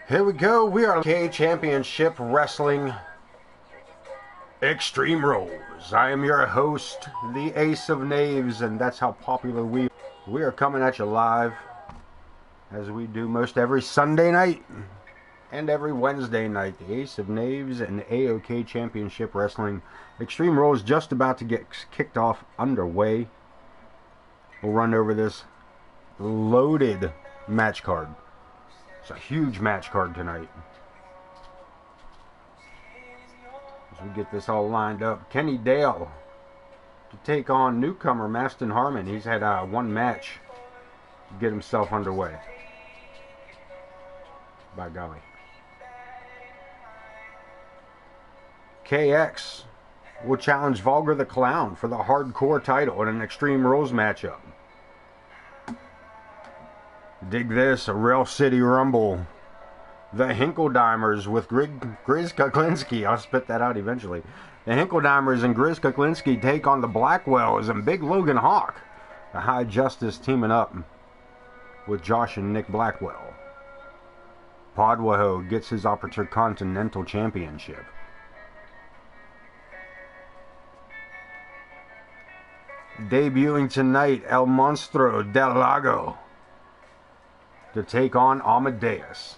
Here we go. We are AoK Championship Wrestling Extreme Rules. I am your host, the Ace of Knaves, and that's how popular we are coming at you live, as we do most every Sunday night and every Wednesday night. The Ace of Knaves and AoK Championship Wrestling Extreme Rules just about to get kicked off underway. We'll run over this loaded match card. It's a huge match card tonight. As we get this all lined up, Kenny Dale to take on newcomer Maston Harmon. He's had one match to get himself underway. By golly. KX will challenge Vulgar the Clown for the hardcore title in an Extreme Rules matchup. Dig this, a Rail City Rumble. The Hinkledimers with Grizz Kuklinski. I'll spit that out eventually. The Hinkledimers and Grizz Kuklinski take on the Blackwells and Big Logan Hawk. The High Justice teaming up with Josh and Nick Blackwell. Podwaho gets his Intercontinental Championship. Debuting tonight, El Monstro del Lago to take on Amadeus.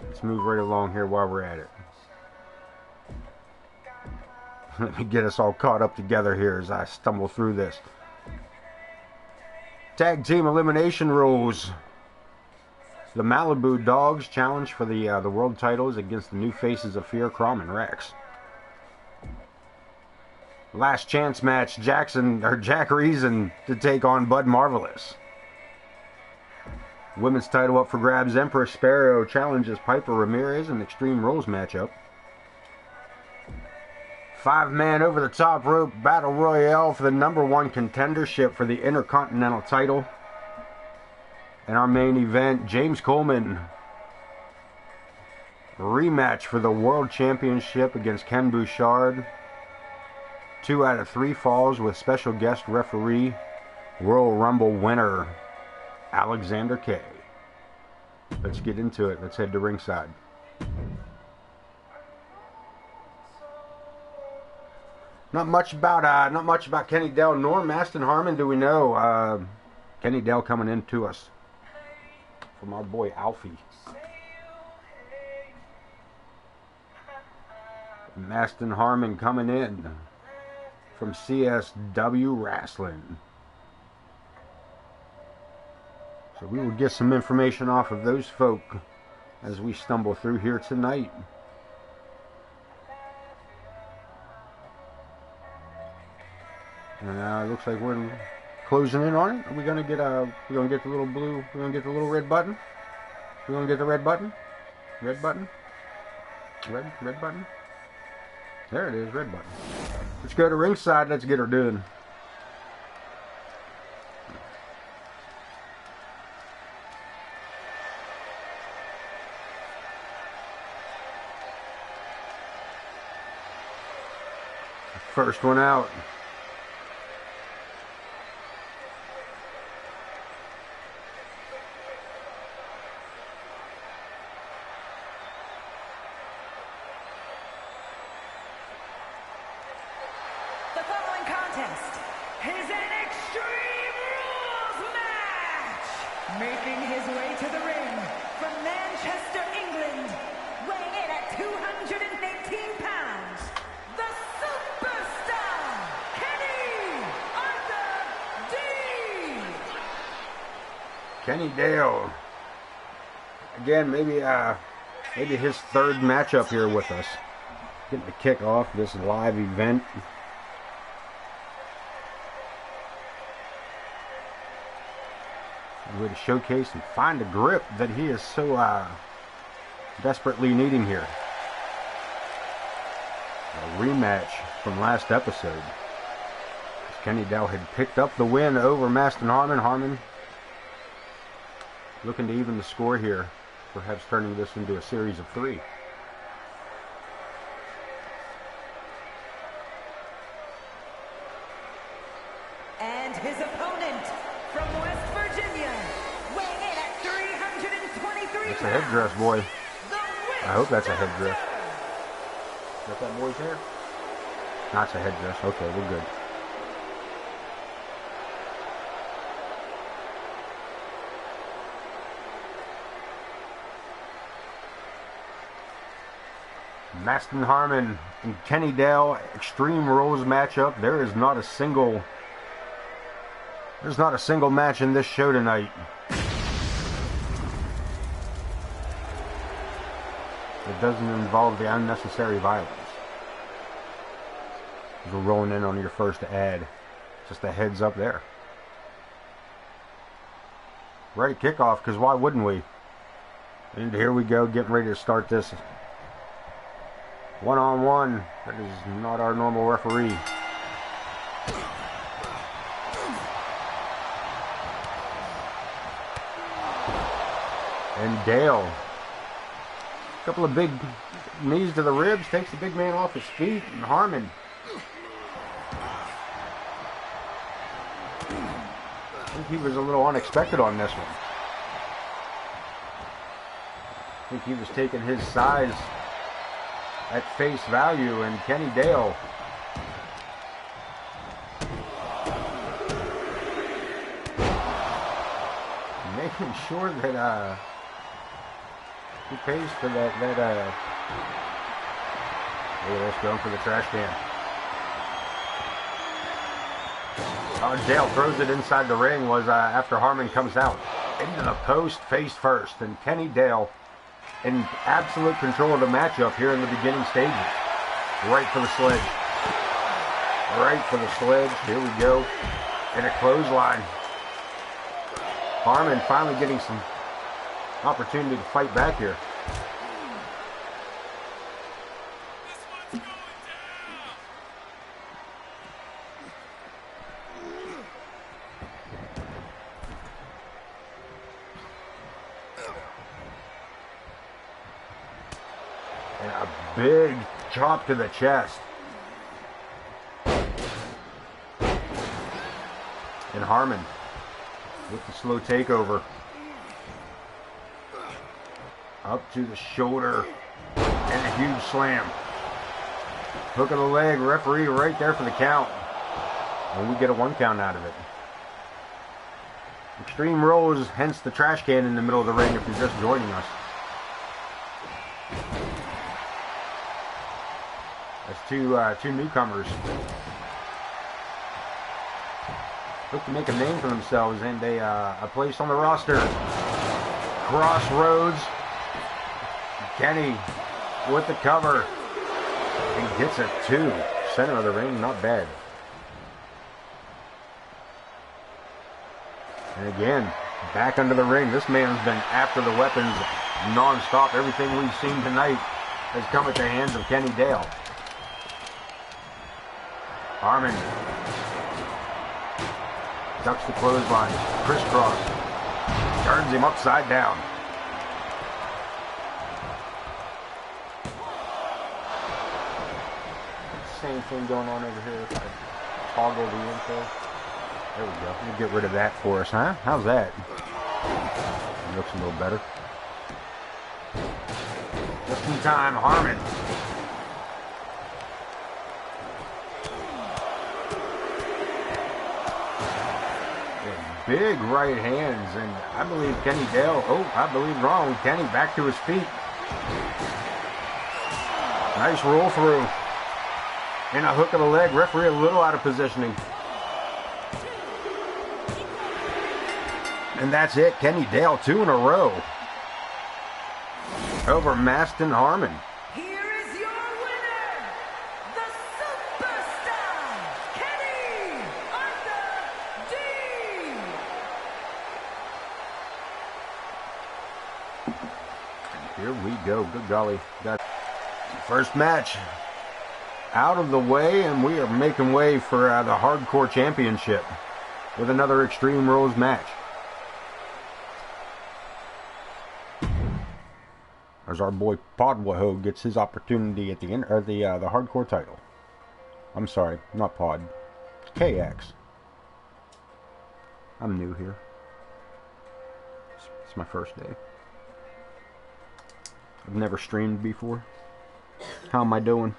Let's move right along here while we're at it. Let me get us all caught up together here as I stumble through this. Tag team elimination rules. The Malibu Dogs challenge for the world titles against the new faces of Fear, Crom, and Rex. Last chance match, Jack Reason to take on Bud Marvelous. Women's title up for grabs. Empress Sparrow challenges Piper Ramirez in an Extreme Rules matchup. 5-man over the top rope battle royale for the #1 contendership for the Intercontinental title. And our main event, James Coleman rematch for the World Championship against Ken Bouchard. 2 out of 3 falls with special guest referee, Royal Rumble winner Alexander K. Let's get into it. Let's head to ringside. Not much about Kenny Dale nor Maston Harmon do we know. Kenny Dale coming in to us from our boy Alfie. Maston Harmon coming in from CSW Wrestling. So we will get some information off of those folk as we stumble through here tonight. And it looks like we're closing in on it. Are we gonna get the little blue? We're gonna get the little red button. We're gonna get the red button. Red button. Red button. There it is, red button. Let's go to ringside. Let's get her done. First one out. The following contest is an Extreme Rules match. Making his way to the ring from Manchester, England, weighing in at 218 pounds, the superstar, Kenny Arthur D. Kenny Dale. Again, maybe his third matchup here with us. Getting to kick off this live event. A way to showcase and find a grip that he is so desperately needing here. A rematch from last episode. As Kenny Dale had picked up the win over Maston Harmon. Harmon looking to even the score here, perhaps turning this into a series of 3. And his opponent from West Virginia, weighing in at 323 That's a headdress, boy. the I hope that's a headdress. Is that boy's hair? Not a headdress. Okay, we're good. Maston Harmon and Kenny Dale, Extreme Rules matchup. There's not a single match in this show tonight that doesn't involve the unnecessary violence. We're rolling in on your first ad. Just a heads up there. Ready kickoff, because why wouldn't we? And here we go, getting ready to start this one-on-one. That is not our normal referee. And Dale, a couple of big knees to the ribs, takes the big man off his feet. And Harmon, I think he was a little unexpected on this one. I think he was taking his size at face value, and Kenny Dale making sure that he pays for that look at this, going for the trash can. Dale throws it inside the ring was after Harmon comes out into the post face first, and Kenny Dale in absolute control of the matchup here in the beginning stages. Right for the sledge. Right for the sledge. Here we go. And a clothesline. Harmon finally getting some opportunity to fight back here. And a big chop to the chest. And Harmon with the slow takeover. Up to the shoulder. And a huge slam. Hook of the leg. Referee right there for the count. And we get a 1 count out of it. Extreme Rules, hence the trash can in the middle of the ring if you're just joining us. That's two newcomers. Look to make a name for themselves and a place on the roster. Crossroads. Kenny with the cover. And gets a 2. Center of the ring, not bad. And again, back under the ring. This man's been after the weapons non-stop. Everything we've seen tonight has come at the hands of Kenny Dale. Harmon ducks the clothesline, crisscross, turns him upside down. Same thing going on over here. If I toggle the info. There we go. We'll get rid of that for us, huh? How's that? It looks a little better. Just in time, Harmon. Big right hands, and I believe Kenny Dale, I believe wrong, Kenny back to his feet. Nice roll through. And a hook of the leg, referee a little out of positioning. And that's it, Kenny Dale 2 in a row. Over Maston Harmon. Here we go. Good golly. Got first match out of the way, and we are making way for the Hardcore Championship with another Extreme Rules match. As our boy Podwaho gets his opportunity at the end, or the Hardcore title. I'm sorry, not Pod. It's KX. I'm new here. It's my first day. I've never streamed before. How am I doing?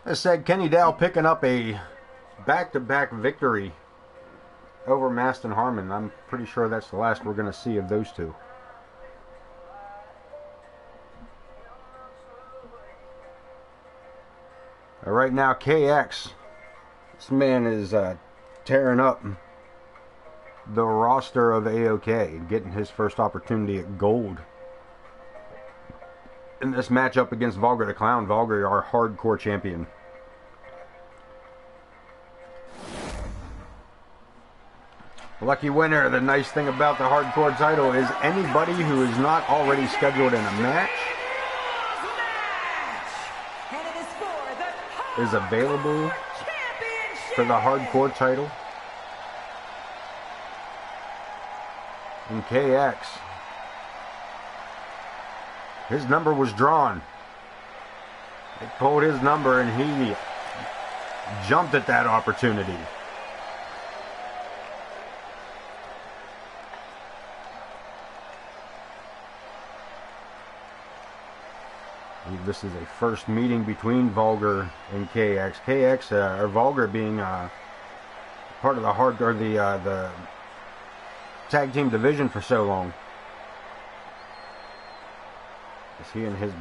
As said, Kenny Dow picking up a back-to-back victory over Maston Harmon. I'm pretty sure that's the last we're going to see of those two. Right now, KX, this man is tearing up the roster of AoK, getting his first opportunity at gold in this matchup against Vulgar the Clown. Vulgar, our hardcore champion. Lucky winner. The nice thing about the hardcore title is anybody who is not already scheduled in a match is available for the hardcore title. And KX, his number was drawn. They pulled his number and he jumped at that opportunity. This is a first meeting between Vulgar and KX. KX, or Vulgar, being part of the tag team division for so long. As he and his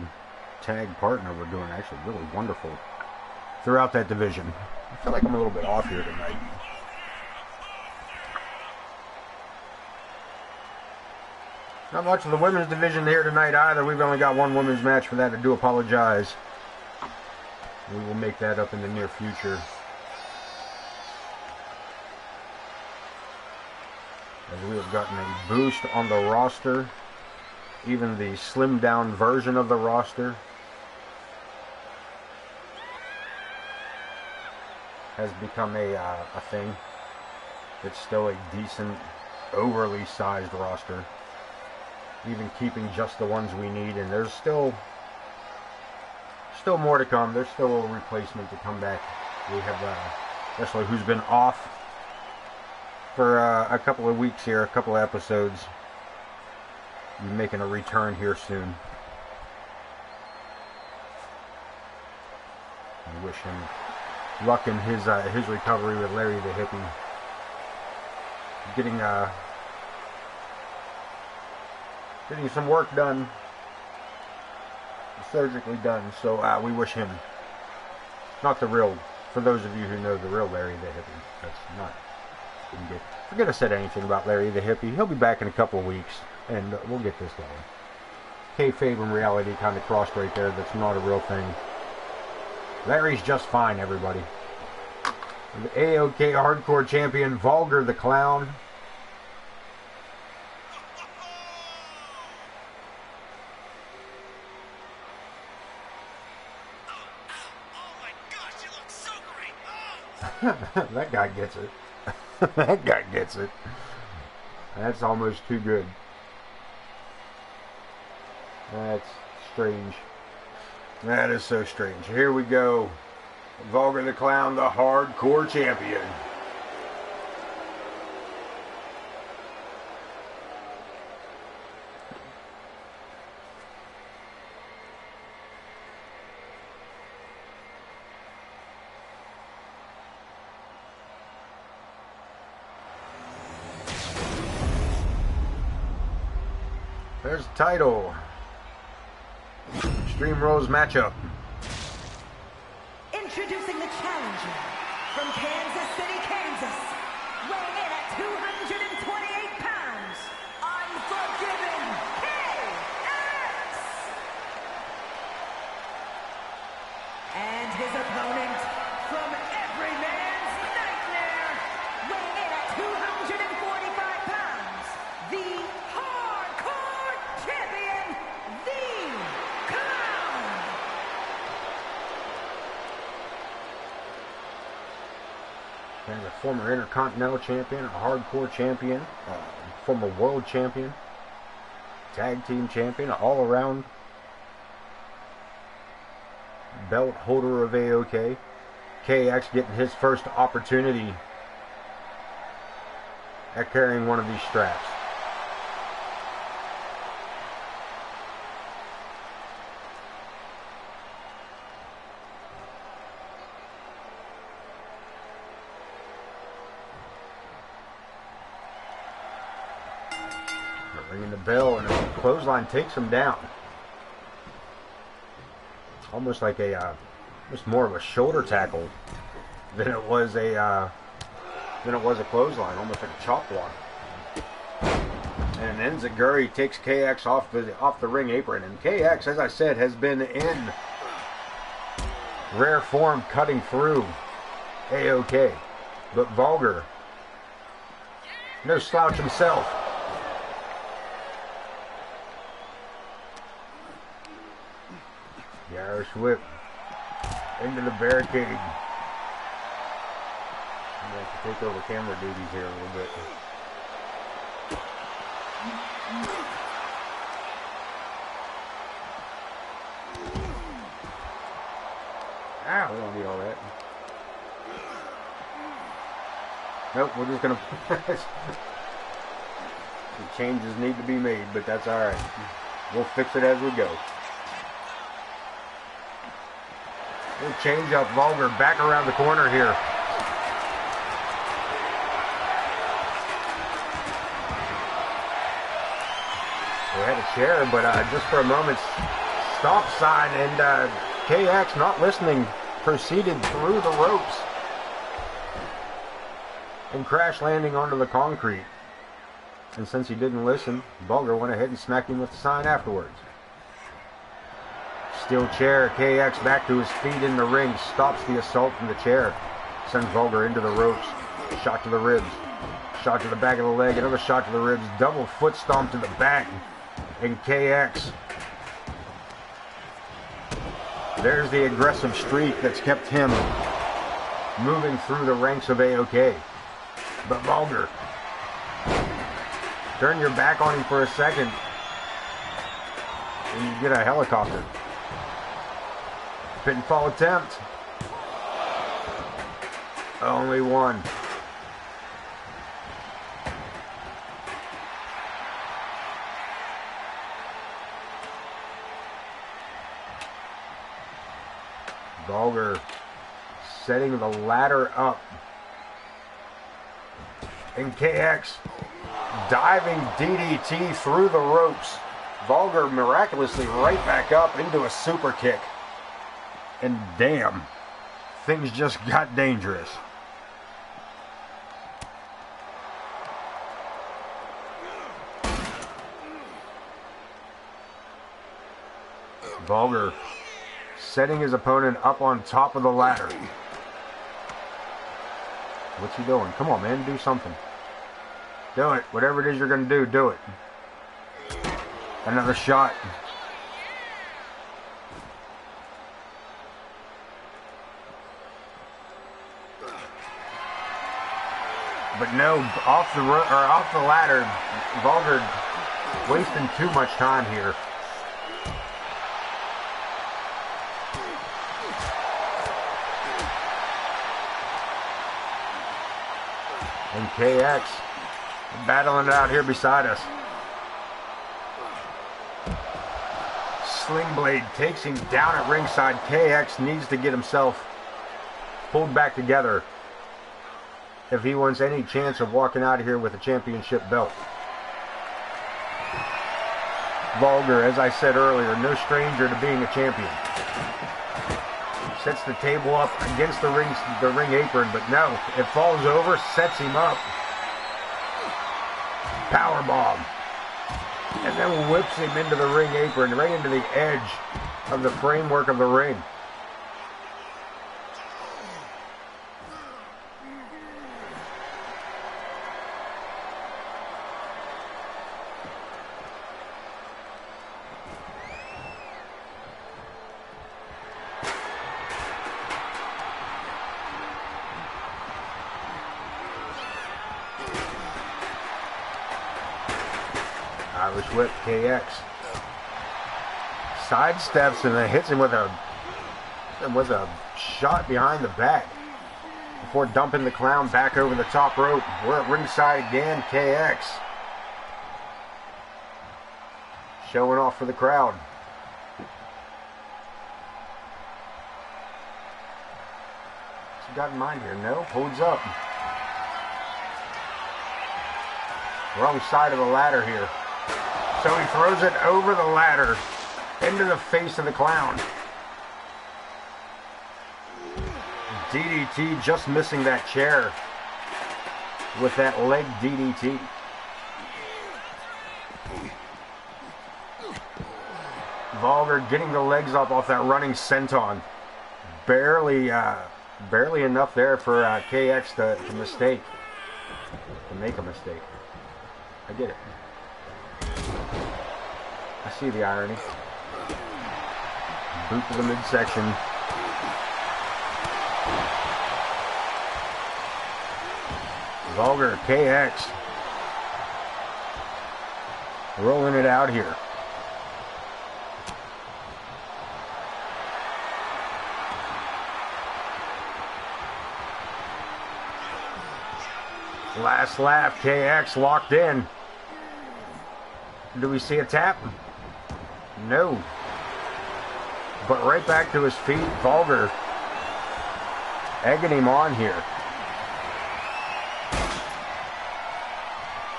tag partner were doing actually really wonderful throughout that division. I feel like I'm a little bit off here tonight. Not much of the women's division here tonight either. We've only got one women's match for that. I do apologize. We will make that up in the near future. As we have gotten a boost on the roster. Even the slimmed down version of the roster has become a thing. It's still a decent, overly sized roster. Even keeping just the ones we need, and there's still more to come. There's still a replacement to come back. We have a wrestler who's been off for a couple of weeks here, a couple of episodes. He's making a return here soon. I wish him luck in his recovery with Larry the Hippie. Getting some work done, surgically done, so we wish him, not the real, for those of you who know the real Larry the Hippie, that's not, forget I said anything about Larry the Hippie. He'll be back in a couple of weeks, and we'll get this going. Kayfabe and reality kind of crossed right there. That's not a real thing. Larry's just fine, everybody. The AoK Hardcore Champion, Vulgar the Clown. That guy gets it. That guy gets it. That's almost too good. That's strange. That is so strange. Here we go. Vulgar the Clown, the hardcore champion. There's the title. Extreme Rules matchup. Introducing the challenger from Kansas City, Kansas, weighing in at 228 pounds, Unforgiven KX. And his opponent from every man's nightmare, weighing in at 245 pounds, the hardcore champion, the Clown. And a former Intercontinental Champion, a Hardcore Champion, former World Champion, Tag Team Champion, all around belt holder of AoK. KX getting his first opportunity at carrying one of these straps. They're ringing the bell, and a clothesline takes him down. Almost like a, just more of a shoulder tackle than it was a clothesline, almost like a chop block. And Enziguri takes KX off the ring apron, and KX, as I said, has been in rare form cutting through AoK, but Vulgar, no slouch himself. The Irish whip into the barricade. I'm going to have to take over camera duties here a little bit. Ah, we don't need all that. Nope, we're just going to... Some changes need to be made, but that's alright. We'll fix it as we go. We'll change up Vulgar back around the corner here. We had a chair, but just for a moment, stop sign, and KX, not listening, proceeded through the ropes and crash landing onto the concrete. And since he didn't listen, Vulgar went ahead and smacked him with the sign afterwards. Steel chair, KX back to his feet in the ring, stops the assault from the chair, sends Vulgar into the ropes, shot to the ribs, shot to the back of the leg, another shot to the ribs, double foot stomp to the back, and KX. There's the aggressive streak that's kept him moving through the ranks of AoK. But Vulgar, turn your back on him for a second, and you get a helicopter. Pinfall attempt. Only one. Vulgar setting the ladder up. And KX diving DDT through the ropes. Vulgar miraculously right back up into a super kick. And damn, things just got dangerous. Vulgar setting his opponent up on top of the ladder. What's he doing? Come on, man, do something. Do it. Whatever it is you're going to do, do it. Another shot. But no, off the ladder, Vulgar wasting too much time here. And KX battling it out here beside us. Sling Blade takes him down at ringside. KX needs to get himself pulled back together if he wants any chance of walking out of here with a championship belt. Vulgar, as I said earlier, no stranger to being a champion. Sets the table up against the ring apron, but no, it falls over, sets him up. Powerbomb. And then whips him into the ring apron, right into the edge of the framework of the ring. Irish whip, KX. Sidesteps and then hits him with a shot behind the back. before dumping the Clown back over the top rope. We're at ringside again. KX showing off for the crowd. What's he got in mind here? No, holds up. Wrong side of the ladder here. So he throws it over the ladder into the face of the Clown. DDT, just missing that chair with that leg DDT. Vulgar getting the legs up off that running senton. Barely enough there for KX to make a mistake. I get it. I see the irony. Boot to the midsection. Vulgar, KX. Rolling it out here. Last laugh, KX locked in. Do we see a tap? No. But right back to his feet, Vulgar egging him on here.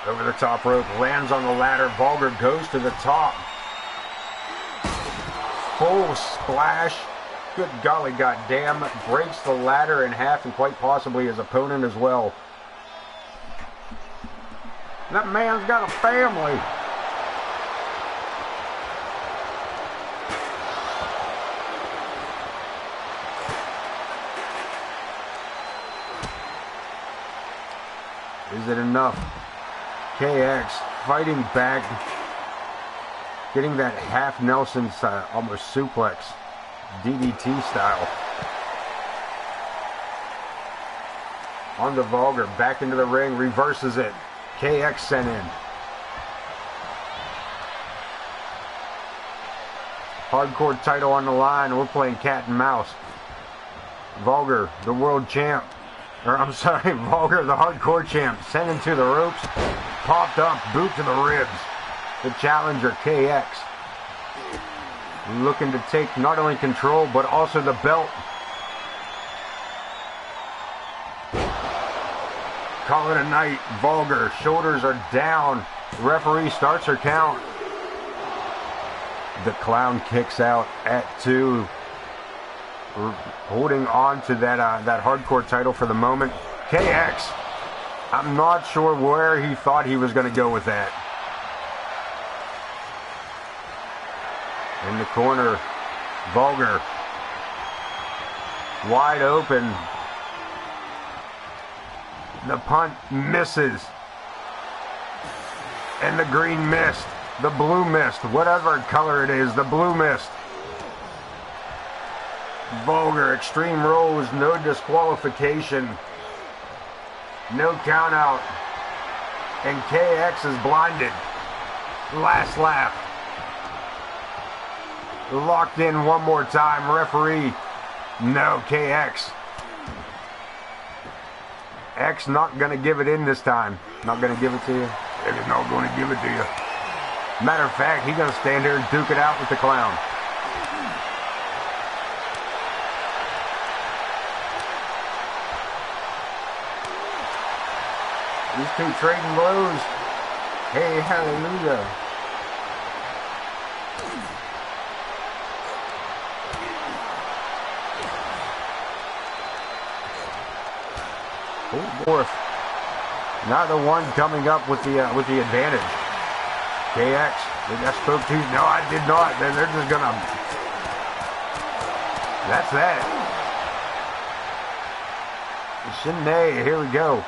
Over the top rope, lands on the ladder. Vulgar goes to the top. Full splash. Good golly goddamn. Breaks the ladder in half and quite possibly his opponent as well. That man's got a family. Is it enough? KX fighting back, getting that half Nelson's almost suplex, DDT style. On the Vulgar, back into the ring, reverses it. KX sent in. Hardcore title on the line. We're playing cat and mouse. Vulgar, the world champ. Or I'm sorry, Vulgar, the hardcore champ. Sent into the ropes. Popped up, boot to the ribs. The challenger, KX. Looking to take not only control, but also the belt. Call it a night. Vulgar, shoulders are down. Referee starts her count. The Clown kicks out at 2. Holding on to that hardcore title for the moment. KX, I'm not sure where he thought he was going to go with that. In the corner, Vulgar. Wide open. The punt misses. And the green mist. The blue mist. Whatever color it is, the blue mist. Vulgar, extreme rolls, no disqualification. No count out. And KX is blinded. Last laugh. Locked in one more time. Referee. No, KX. X not going to give it in this time. Not going to give it to you. X is not going to give it to you. Matter of fact, he's going to stand there and duke it out with the Clown. These two trading blows. Hey, hallelujah. Fourth. Neither one coming up with the advantage. KX, did I spoke to you? No, I did not. They're just gonna. That's that. Shinday, here we go.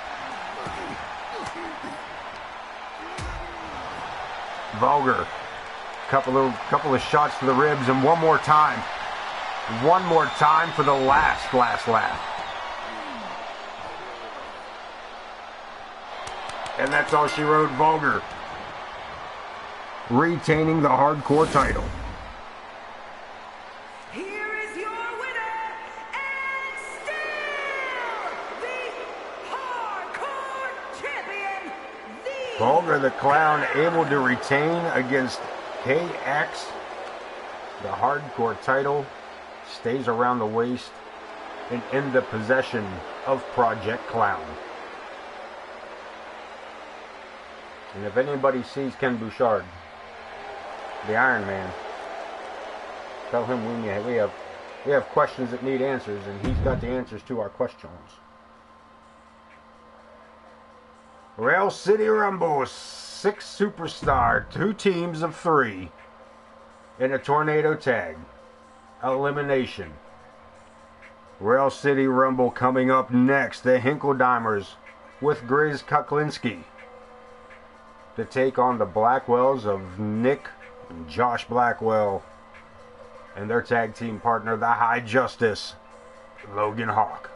Vulgar. Couple of shots to the ribs, and one more time. One more time for the last laugh. And that's all she wrote. Vulgar retaining the hardcore title. Here is your winner, and still the Bulger the Clown able to retain against KX. The hardcore title stays around the waist and in the possession of Project Clown. And if anybody sees Ken Bouchard, the Iron Man, tell him we have questions that need answers, and he's got the answers to our questions. Rail City Rumble, 6 superstar, 2 teams of 3 in a tornado tag elimination. Rail City Rumble coming up next. The Hinkledimers with Grizz Kuklinski to take on the Blackwells of Nick and Josh Blackwell and their tag team partner, the High Justice, Logan Hawk.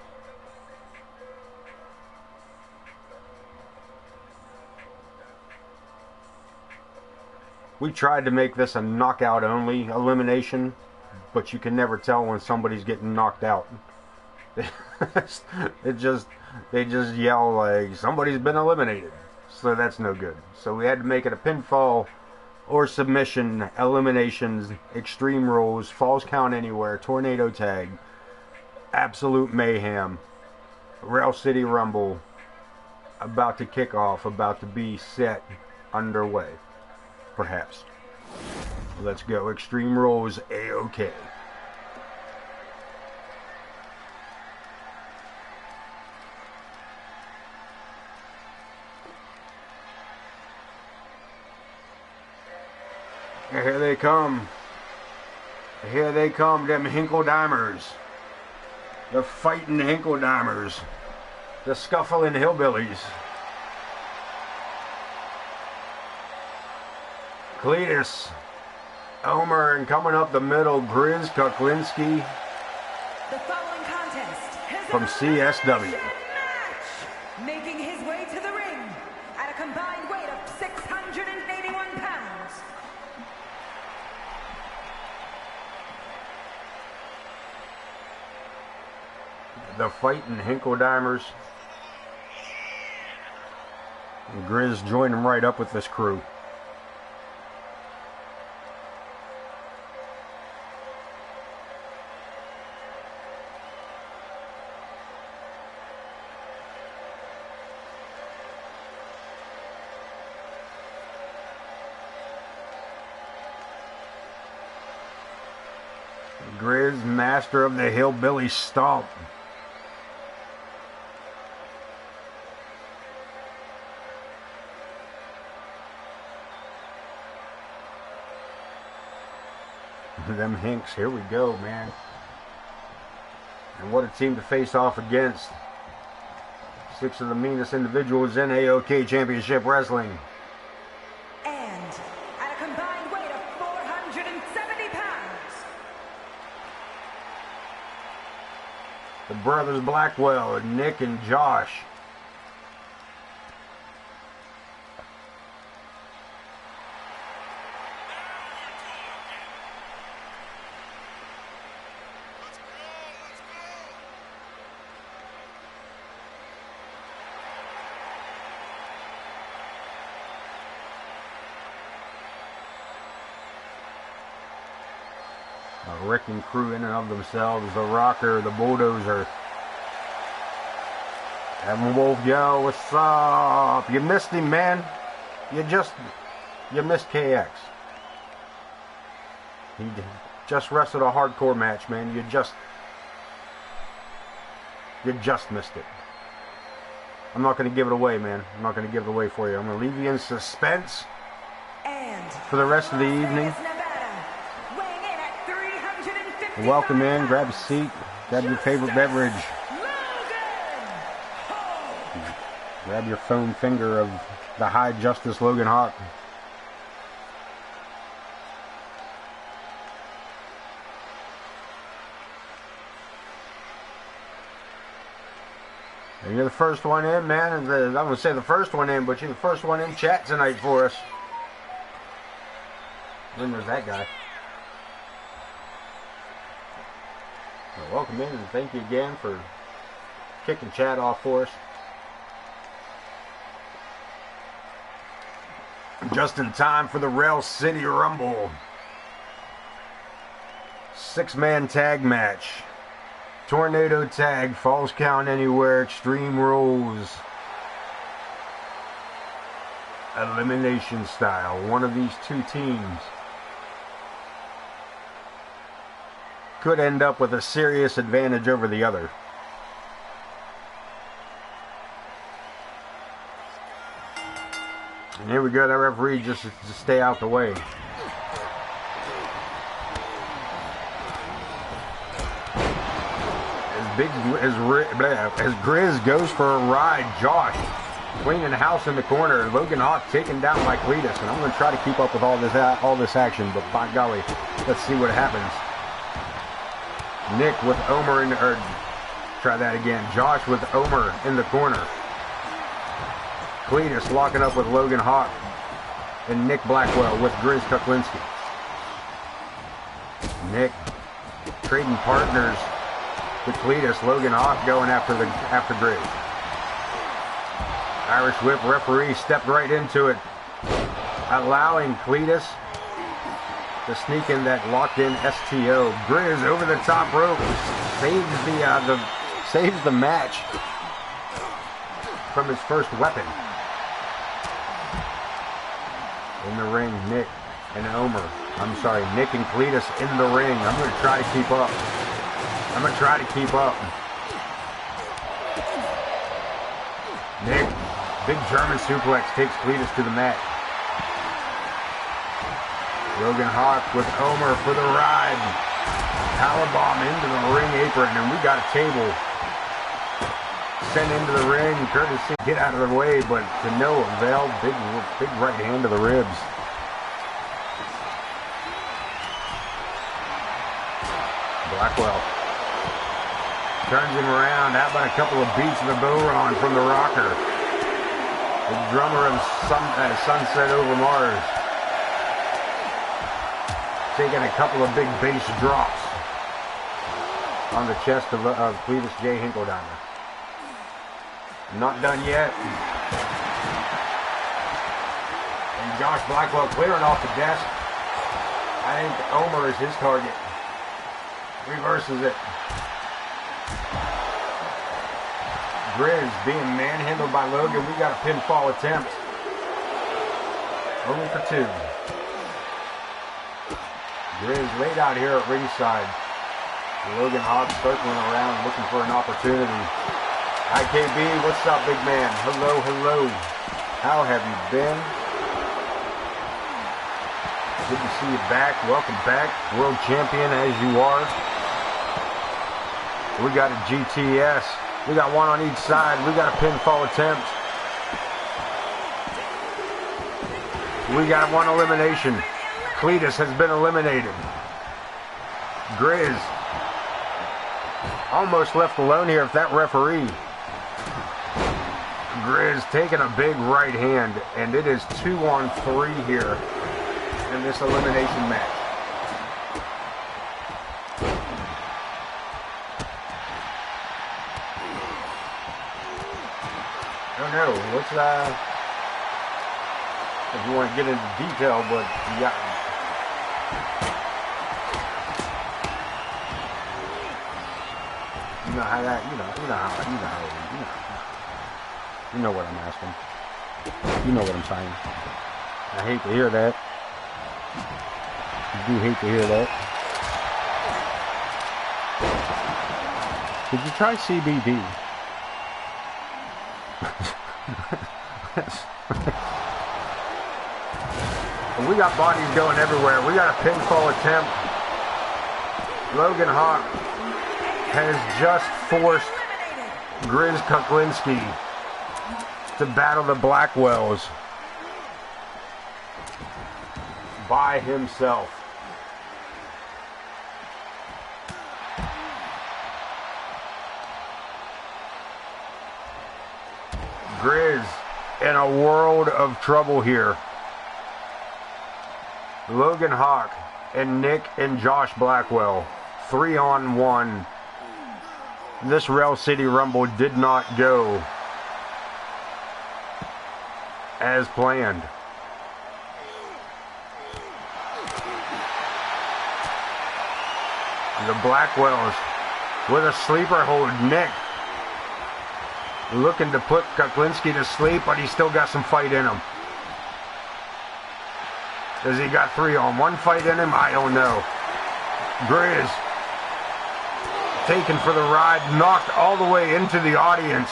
We tried to make this a knockout only elimination, but you can never tell when somebody's getting knocked out. They just yell like somebody's been eliminated. So that's no good. So we had to make it a pinfall or submission, eliminations, extreme rules, falls count anywhere, tornado tag, absolute mayhem. Rail City Rumble about to kick off, about to be set underway. Perhaps. Let's go. Extreme Rules, AoK. Here they come. Here they come, them Hinkledimers. The fighting Hinkledimers. The scuffling hillbillies. Cletus, Elmer, and coming up the middle, Grizz Kuklinski from CSW. Match, making his way to the ring at a combined weight of 681 pounds. The fighting Hinkledimers. And Grizz joined him right up with this crew. Grizz, master of the hillbilly stomp. Them Hinks, here we go, man. And what a team to face off against. 6 of the meanest individuals in AoK Championship Wrestling. And at a combined weight of 470 pounds. The brothers Blackwell, Nick and Josh. Rick and crew in and of themselves, the Rocker, the Bulldozer. Evan Wolf, yo, what's up? You missed him, man. You missed KX. He just wrestled a hardcore match, man. You just missed it. I'm not going to give it away, man. I'm not going to give it away for you. I'm going to leave you in suspense for the rest of the evening. Welcome in, grab a seat, grab your favorite beverage. Grab your foam finger of the High Justice Logan Hawk. And you're the first one in, man. I'm going to say the first one in, but you're the first one in chat tonight for us. Then there's that guy. Well, welcome in, and thank you again for kicking chat off for us. Just in time for the Rail City Rumble. 6-man tag match. Tornado tag, falls count anywhere, extreme rules. Elimination style. One of these two teams could end up with a serious advantage over the other. And here we go, that referee just to stay out the way. As Grizz goes for a ride, Josh cleaning house in the corner. Logan Hawk taken down by Cletus, and I'm going to try to keep up with all this action, but by golly, let's see what happens. Nick with Omer in the, try that again. Josh with Omer in the corner. Cletus locking up with Logan Hawk and Nick Blackwell with Grizz Kuklinski. Nick trading partners with Cletus. Logan Hawk going after Grizz. Irish Whip referee stepped right into it, allowing Cletus to sneak in that locked in STO. Grizz over the top rope saves the match from his first weapon. In the ring, Nick and Omer. Nick and Cletus in the ring. I'm going to try to keep up. Nick, big German suplex takes Cletus to the mat. Logan Hawk with Omer for the ride. Powerbomb into the ring apron, and we got a table sent into the ring. Courtesy, get out of the way, but to no avail. Big right hand to the ribs. Blackwell turns him around. How about a couple of beats of the Boron from the Rocker? The drummer of Sunset Over Mars. Taking a couple of big bass drops on the chest of Cletus J. Hinklediner. Not done yet. And Josh Blackwell clearing off the desk. I think Omer is his target. Reverses it. Grizz being manhandled by Logan. We got a pinfall attempt. 0 for 2. Grizz laid out here at ringside. Logan Hawk circling around looking for an opportunity. IKB, what's up, big man? Hello, hello. How have you been? Good to see you back. Welcome back. World champion as you are. We got a GTS. We got one on each side. We got a pinfall attempt. We got one elimination. Cletus has been eliminated. Grizz almost left alone here if that referee. Grizz taking a big right hand, and it is 2-on-3 here in this elimination match. I don't know, what's if you want to get into detail, but you got you know how that, you know what I'm asking. You know what I'm saying. I hate to hear that. I do hate to hear that. Did you try CBD? We got bodies going everywhere. We got a pinfall attempt. Logan Hawk has just forced Grizz Kuklinski to battle the Blackwells by himself. Grizz in a world of trouble here. Logan Hawk and Nick and Josh Blackwell, 3-on-1. This Rail City Rumble did not go as planned. The Blackwells with a sleeper hold. Nick looking to put Kuklinski to sleep, but he's still got some fight in him. Has he got 3-on-1 fight in him? I don't know. Grizz taken for the ride, knocked all the way into the audience.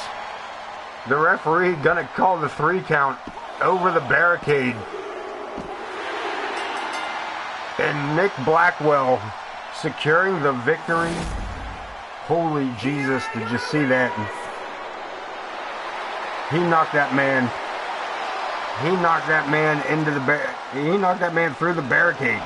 The referee gonna call the 3 count over the barricade. And Nick Blackwell securing the victory. Holy Jesus, did you see that? He knocked that man. He knocked that man into the he knocked that man through the barricade.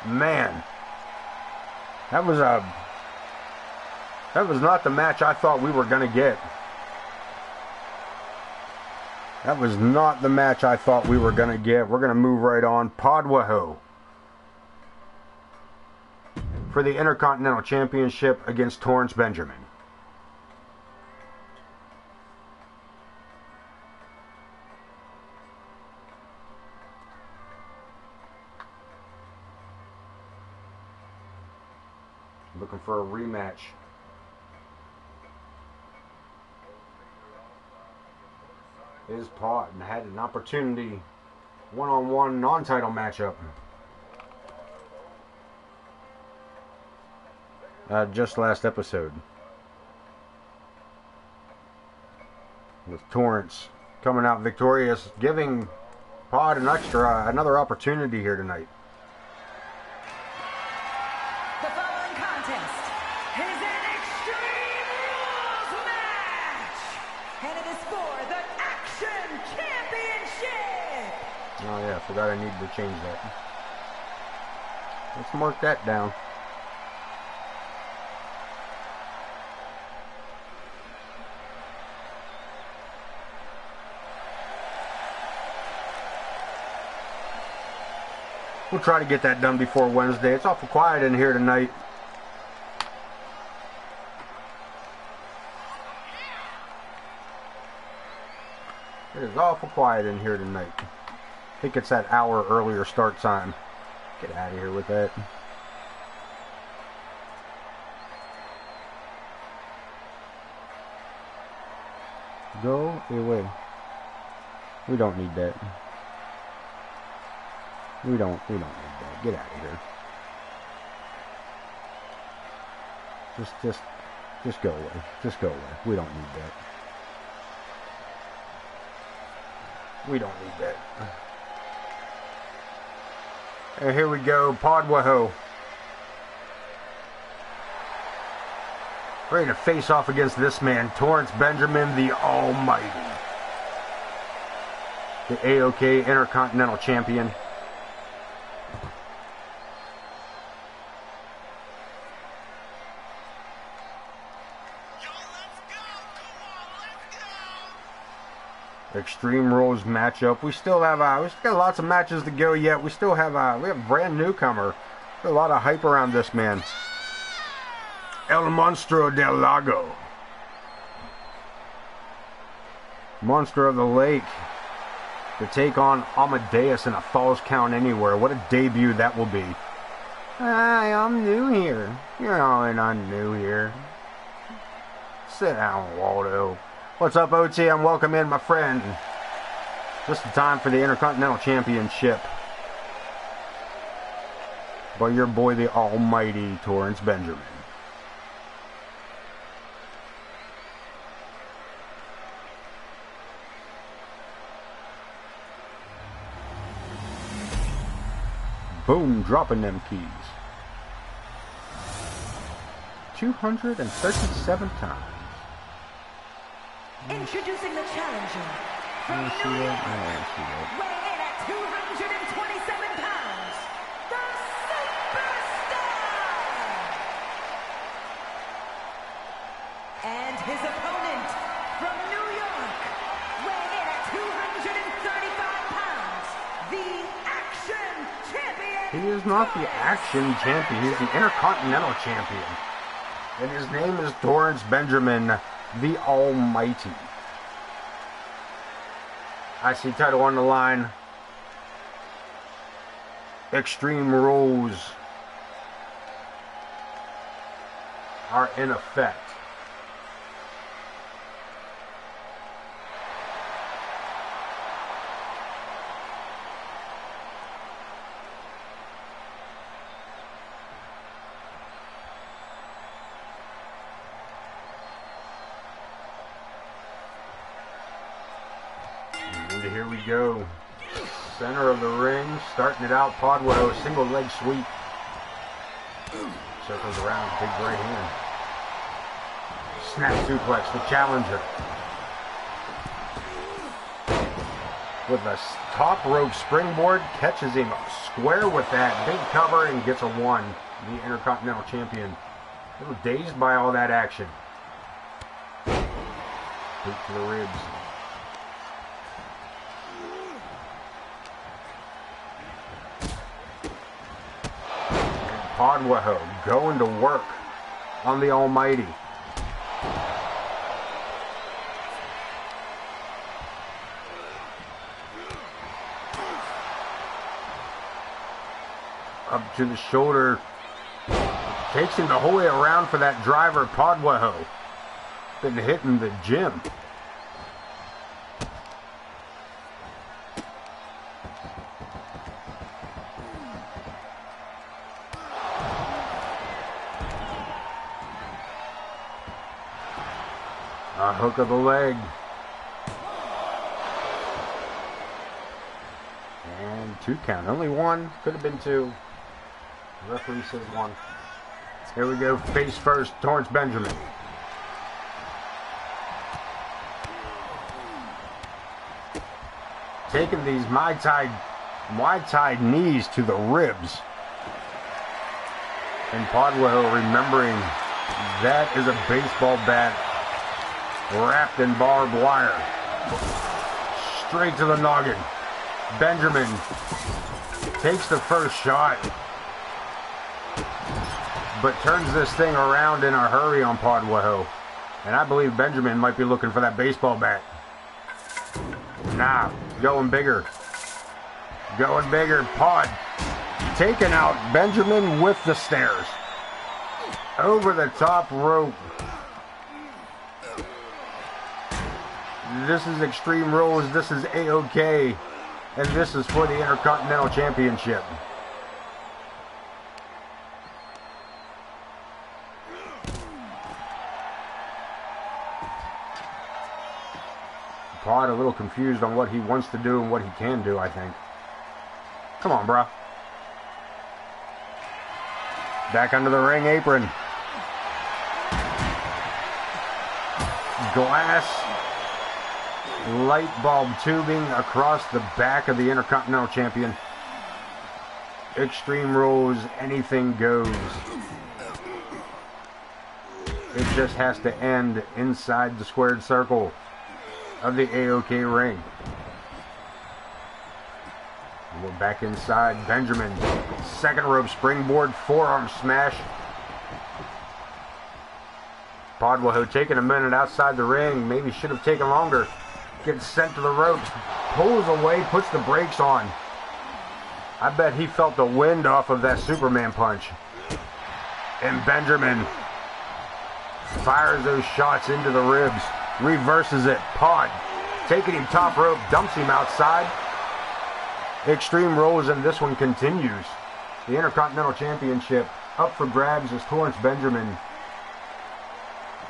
Man, that was not the match I thought we were going to get. That was not the match I thought we were going to get. We're going to move right on. Podwaho for the Intercontinental Championship against Torrance Benjamin. Looking for a rematch. Is Pod and had an opportunity one-on-one non-title matchup. Just last episode. With Torrance coming out victorious, giving Pod another opportunity here tonight. The following contest is an Extreme Rules match, and it is for the Action Championship. Oh yeah, I forgot I needed to change that. Let's mark that down. We'll try to get that done before Wednesday. It's awful quiet in here tonight. It is awful quiet in here tonight. I think it's that hour earlier start time. Get out of here with that. Go away. We don't need that. We don't need that. Get out of here. Just go away. Just go away. We don't need that. We don't need that. And here we go, Podwaho. Ready to face off against this man, Torrance Benjamin, the Almighty. The AoK Intercontinental Champion. Extreme Rules matchup. We still have we still got lots of matches to go yet. We still have we have a brand newcomer. There's a lot of hype around this man. El Monstro del Lago. Monster of the Lake. To take on Amadeus in a Falls Count Anywhere. What a debut that will be. Hi, I'm new here. You're not new here. Sit down, Waldo. What's up, OT? I'm welcome in, my friend. Just in time for the Intercontinental Championship. By your boy, the Almighty Torrance Benjamin. Boom, dropping them keys. 237 times. Introducing the challenger from New York, weighing in at 227 pounds, the Superstar! And his opponent from New York, weighing in at 235 pounds, the Action Champion! He is not the Action Champion, he is the Intercontinental Champion. And his name is Torrance Benjamin, the Almighty. IC title on the line. Extreme rules are in effect. And here we go. Center of the ring, starting it out, Podwell, single leg sweep. Circles around, big right hand. Snap suplex, the challenger. With a top rope springboard, catches him square with that, big cover, and gets a 1. The Intercontinental Champion. A little dazed by all that action. Boot to the ribs. Podwaho going to work on the Almighty. Up to the shoulder. Takes him the whole way around for that driver, Podwaho. Been hitting the gym. A hook of the leg. And 2 count. Only 1. Could have been 2. The referee says 1. Here we go. Face first. Torrance Benjamin. Taking these Muay Thai knees to the ribs. And Podwell remembering that is a baseball bat wrapped in barbed wire. Straight to the noggin. Benjamin takes the first shot, but turns this thing around in a hurry on Podwaho. And I believe Benjamin might be looking for that baseball bat. Nah, going bigger. Going bigger. Pod taking out Benjamin with the stairs. Over the top rope. This is Extreme Rules, this is AoK, and this is for the Intercontinental Championship. Pod a little confused on what he wants to do and what he can do, I think. Come on, bro. Back under the ring apron. Glass light bulb tubing across the back of the Intercontinental Champion. Extreme Rules, anything goes. It just has to end inside the squared circle of the AoK ring. And we're back inside. Benjamin, second rope springboard, forearm smash. Podwaho taking a minute outside the ring. Maybe should have taken longer. Gets sent to the ropes. Pulls away, puts the brakes on. I bet he felt the wind off of that Superman punch. And Benjamin fires those shots into the ribs. Reverses it. Pod taking him top rope. Dumps him outside. Extreme Rules, and this one continues. The Intercontinental Championship up for grabs as Torrance Benjamin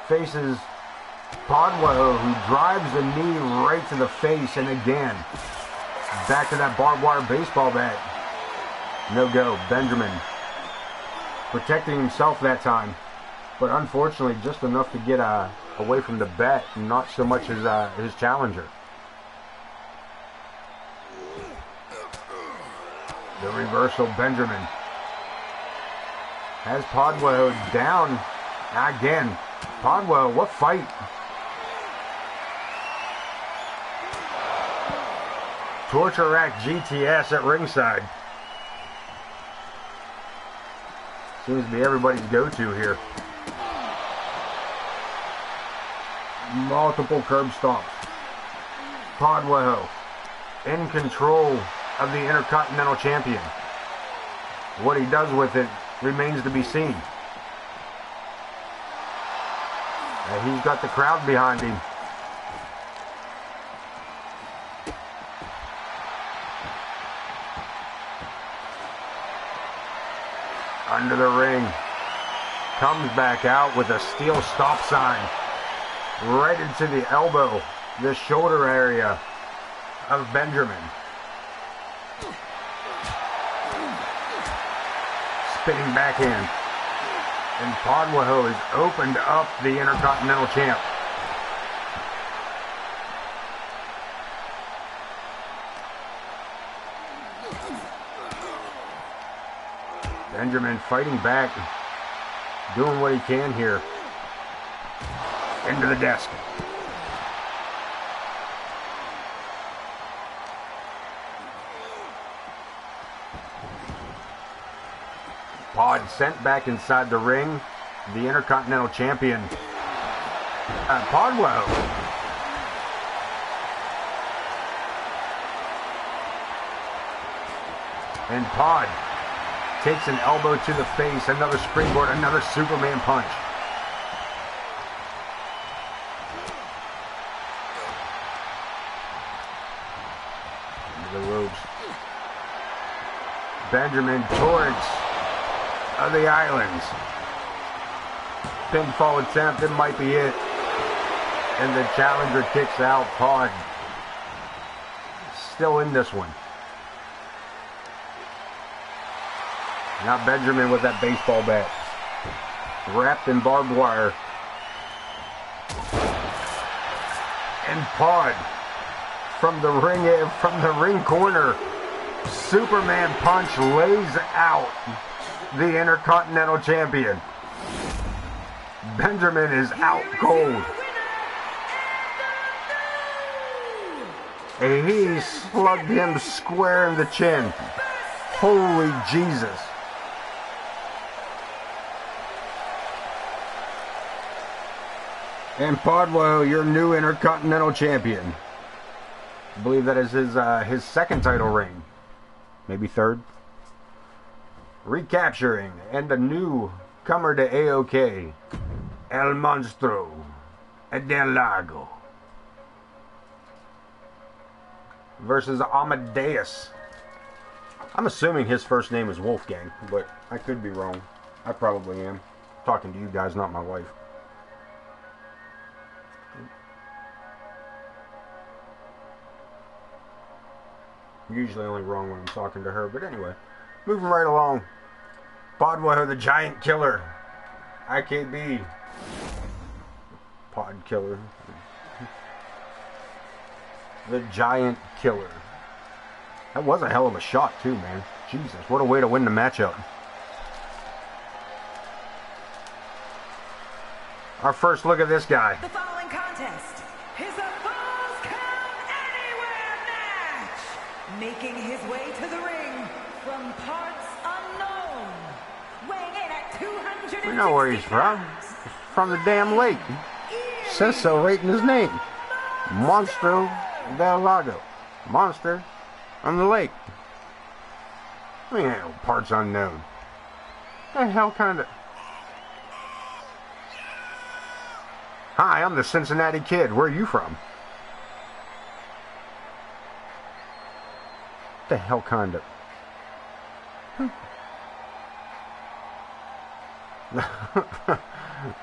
faces Podwaho, who drives a knee right to the face, and again, back to that barbed wire baseball bat. No go. Benjamin protecting himself that time, but unfortunately just enough to get away from the bat, not so much as his challenger. The reversal. Benjamin has Podwaho down again. Podwaho, what fight? Torture Rack GTS at ringside. Seems to be everybody's go-to here. Multiple curb stomps. Podwell in control of the Intercontinental Champion. What he does with it remains to be seen. And he's got the crowd behind him. Under the ring. Comes back out with a steel stop sign. Right into the elbow, the shoulder area of Benjamin. Spinning backhand. And Podwaho has opened up the Intercontinental Champ. Benjamin fighting back, doing what he can here. Into the desk. Pod sent back inside the ring. The Intercontinental Champion, Podwell. And Pod takes an elbow to the face, another springboard, another Superman punch. Into the ropes. Benjamin towards the islands. Pinfall attempt, it might be it. And the challenger kicks out. Pod still in this one. Now Benjamin with that baseball bat. Wrapped in barbed wire. And Pod from the ring corner. Superman punch lays out the Intercontinental Champion. Benjamin is out cold. And he slugged him square in the chin. Holy Jesus. And Podwell, your new Intercontinental Champion. I believe that is his second title reign. Maybe third. Recapturing. And the newcomer to AoK. El Monstro del Lago. Versus Amadeus. I'm assuming his first name is Wolfgang, but I could be wrong. I probably am. I'm talking to you guys, not my wife. I'm usually only wrong when I'm talking to her, but anyway. Moving right along. Podwell, the Giant Killer. IKB. Pod Killer. The Giant Killer. That was a hell of a shot too, man. Jesus, what a way to win the matchup. Our first look at this guy. The following contest is a Falls Count Anywhere match. Making his way to the ring from parts unknown. Weighing in at 260 We know where he's from. He's from the damn lake. Says so right in his name. Monstro del Lago. Monster on the lake. I mean, parts unknown. The hell kind of... Hi, I'm the Cincinnati Kid. Where are you from? The hell kind of...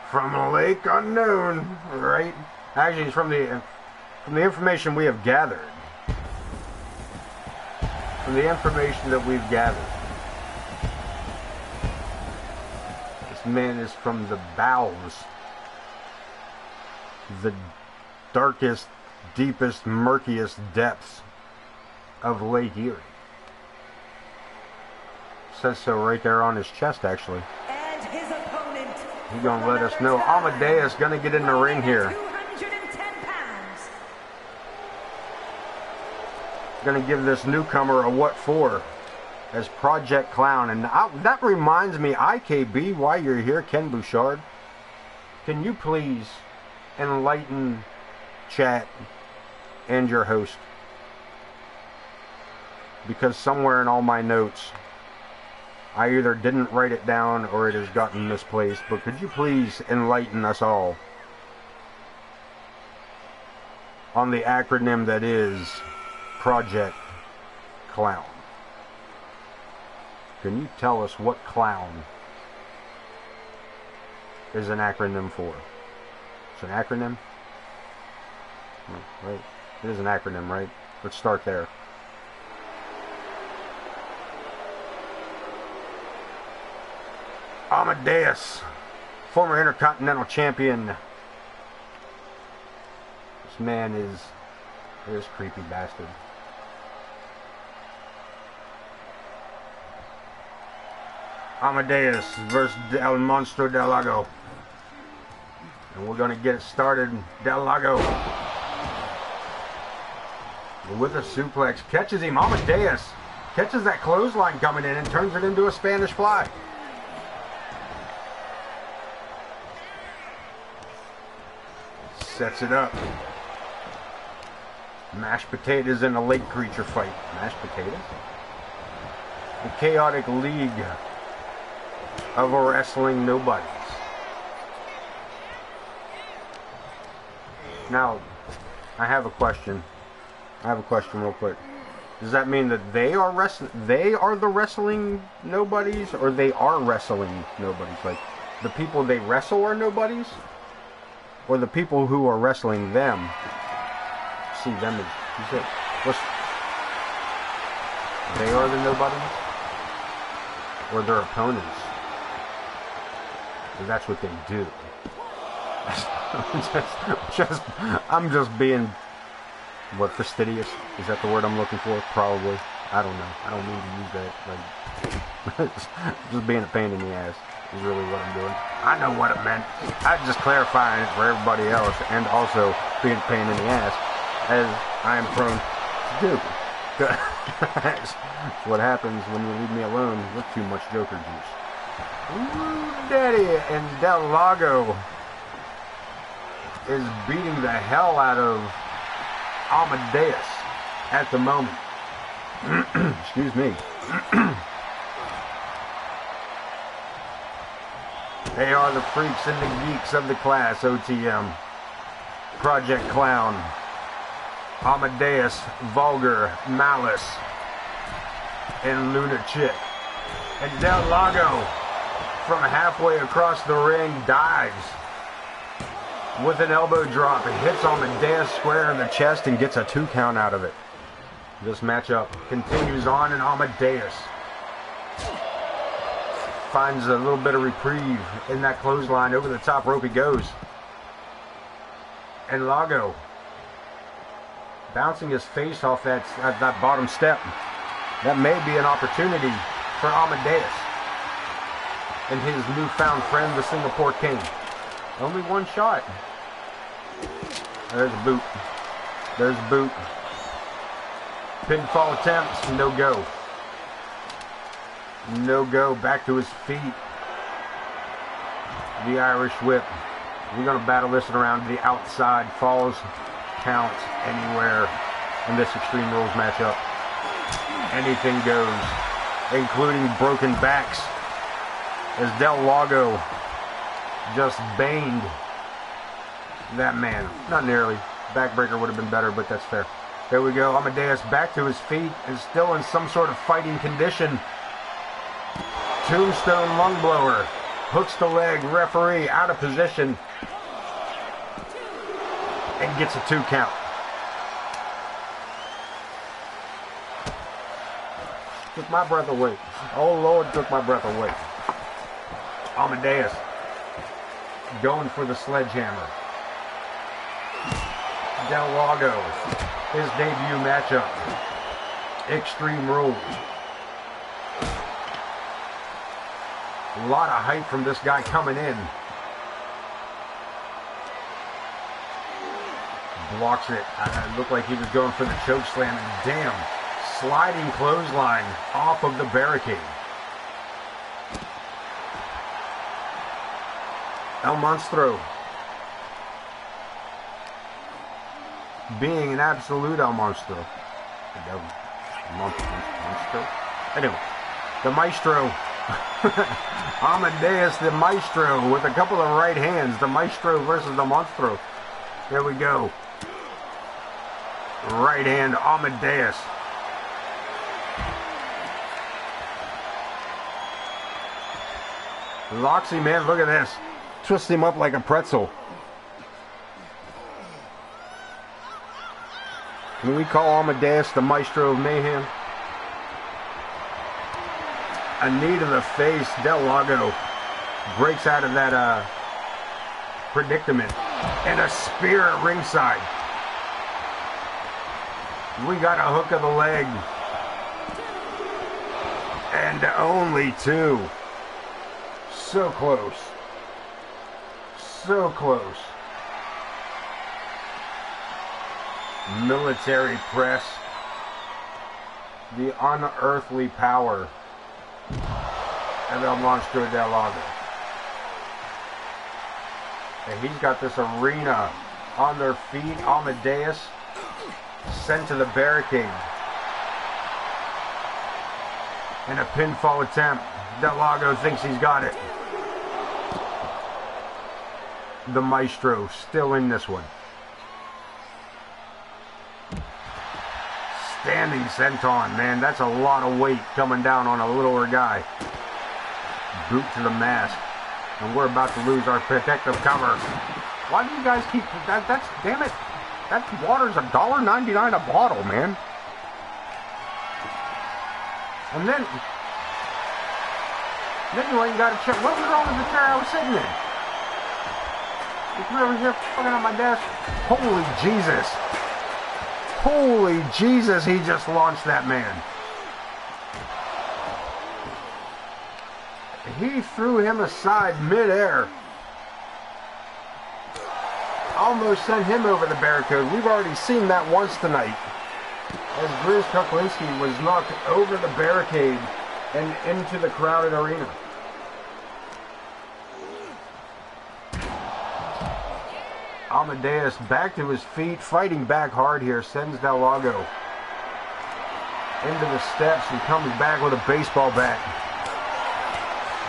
From a lake unknown, right? Actually, it's from the information we have gathered. From the information that we've gathered. This man is from the bowels. The darkest, deepest, murkiest depths of Lake Erie. Says so right there on his chest, actually. And his opponent. He's gonna let us know. Amadeus gonna get in the ring here. 210 pounds. Gonna give this newcomer a what for as Project Clown. And that reminds me, IKB, while you're here, Ken Bouchard, can you please enlighten chat and your host. Because somewhere in all my notes, I either didn't write it down or it has gotten misplaced. But could you please enlighten us all on the acronym that is Project Clown? Can you tell us what clown is an acronym for? It's an acronym? Right. It is an acronym, right? Let's start there. Amadeus, former Intercontinental Champion. This man is this creepy bastard. Amadeus versus El Monstro del Lago. And we're going to get it started. Del Lago with a suplex. Catches him. Amadeus catches that clothesline coming in and turns it into a Spanish fly. Sets it up. Mashed potatoes in a lake creature fight. Mashed potatoes? The chaotic league of wrestling nobodies. Now, I have a question. Real quick. Does that mean that they are the wrestling nobodies, or they are wrestling nobodies? Like, the people they wrestle are nobodies? Or the people who are wrestling them see them as, they are the nobodies? Or their opponents? Or that's what they do. I'm just being, fastidious? Is that the word I'm looking for? Probably. I don't know. I don't mean to use that. Like, just being a pain in the ass is really what I'm doing. I know what it meant. I'm just clarifying it for everybody else, and also being a pain in the ass, as I am prone to do. That's what happens when you leave me alone with too much Joker juice. Ooh, Daddy, and Del Lago is beating the hell out of Amadeus at the moment. Excuse me. They are the freaks and the geeks of the class, OTM. Project Clown, Amadeus, Vulgar, Malice, and Luna Chick. And Del Lago, from halfway across the ring, dives with an elbow drop. It hits Amadeus square in the chest and gets a 2 count out of it. This matchup continues on, and Amadeus finds a little bit of reprieve in that clothesline. Over the top rope he goes. And Lago bouncing his face off that bottom step. That may be an opportunity for Amadeus and his newfound friend, the Singapore King. Only one shot. There's a boot. There's a boot. Pinfall attempts, no go. No go, back to his feet. The Irish whip. We're going to battle this around the outside. Falls count anywhere in this Extreme Rules matchup. Anything goes, including broken backs, as Del Lago just baned that man. Not nearly. Backbreaker would have been better, but that's fair. There we go. Amadeus back to his feet and still in some sort of fighting condition. Tombstone lung blower. Hooks the leg. Referee out of position. And gets a 2 count. Took my breath away. Oh Lord, took my breath away. Amadeus going for the sledgehammer. Del Lago, his debut matchup. Extreme Rules. A lot of hype from this guy coming in. Blocks it. It looked like he was going for the choke slam. And damn, sliding clothesline off of the barricade. El Monstro being an absolute El Monstro. Monstro? Anyway, the Maestro. Amadeus the Maestro with a couple of right hands. The Maestro versus the Monstro. There we go. Right hand Amadeus. Loxy, man, look at this. Twist him up like a pretzel. Can we call Amadeus the Maestro of Mayhem? A knee to the face. Del Lago breaks out of that predicament. And a spear at ringside. We got a hook of the leg. And only two. So close. So close. Military press. The unearthly power of El Monstro del Lago. And he's got this arena on their feet. Amadeus sent to the barricade. And a pinfall attempt. Del Lago thinks he's got it. The Maestro still in this one. Standing senton, man, that's a lot of weight coming down on a littler guy. Boot to the mask. And we're about to lose our protective cover. Why do you guys keep that? That's, damn it. That water's $1.99 a bottle, man. And then you gotta check. What was wrong with the chair I was sitting in? You come over here fucking on my desk. Holy Jesus. Holy Jesus, he just launched that man. He threw him aside midair. Almost sent him over the barricade. We've already seen that once tonight. As Grizz Kuklinski was knocked over the barricade and into the crowded arena. Amadeus back to his feet, fighting back hard here, sends Del Lago into the steps and comes back with a baseball bat,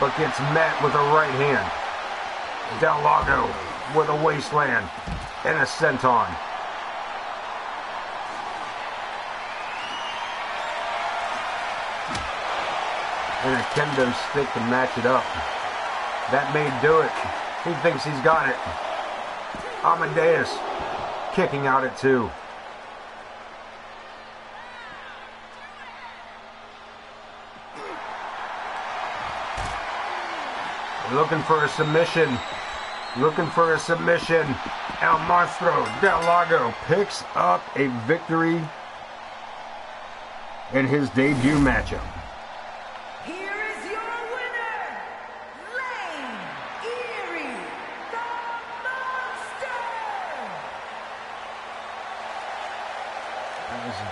but gets met with a right hand. Del Lago with a wasteland and a senton. And a kendo stick to match it up. That may do it. He thinks he's got it. Amadeus kicking out at 2. Looking for a submission. Looking for a submission. El Monstro Del Lago picks up a victory in his debut matchup.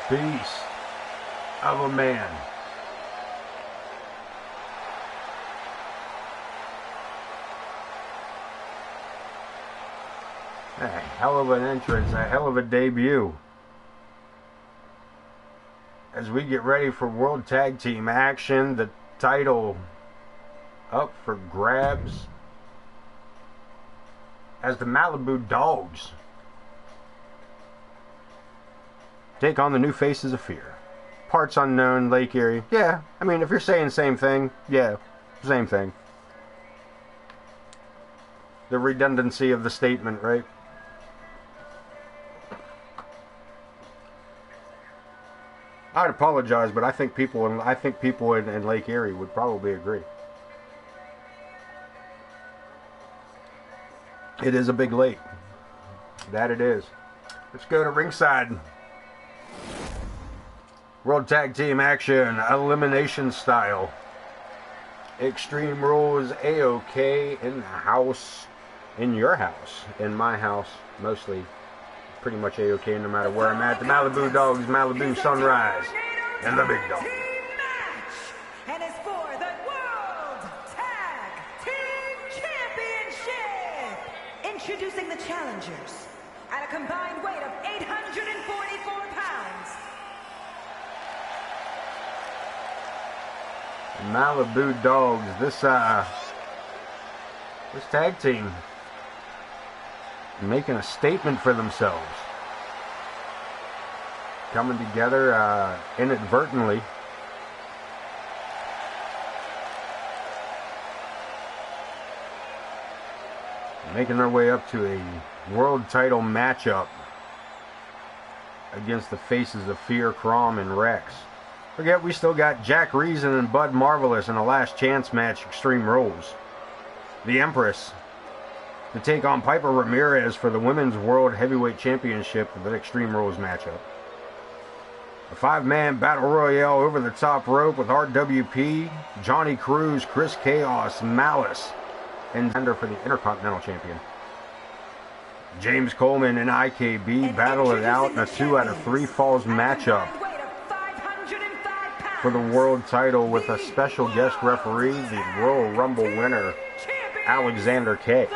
Beast of a man. A hell of an entrance, a hell of a debut. As we get ready for World Tag Team action, the title up for grabs as the Malibu Dogs take on the new Faces of Fear. Parts unknown, Lake Erie. Yeah, I mean, if you're saying same thing, yeah, same thing. The redundancy of the statement, right? I'd apologize, but I think people in Lake Erie would probably agree. It is a big lake. That it is. Let's go to ringside. World Tag Team action, elimination style. Extreme Rules, AoK in the house, in your house, in my house, mostly, pretty much AoK no matter where I'm at. The Malibu Dogs, Malibu Sunrise, and the Big Dog. And it's for the World Tag Team Championship. Introducing the challengers at a combined weight of 800 Malibu Dogs. This tag team making a statement for themselves. Coming together inadvertently. Making their way up to a world title matchup against the Faces of Fear, Crom and Rex. Forget we still got Jack Reason and Bud Marvelous in a last chance match, Extreme Rules. The Empress to take on Piper Ramirez for the Women's World Heavyweight Championship for the Extreme Rules matchup. A 5-man battle royale over the top rope with RWP, Johnny Cruz, Chris Chaos, Malice, and tender for the Intercontinental Champion. James Coleman and IKB battle it out in a 2 out of 3 falls matchup for the world title with a special guest referee, the Royal Rumble winner, Alexander K.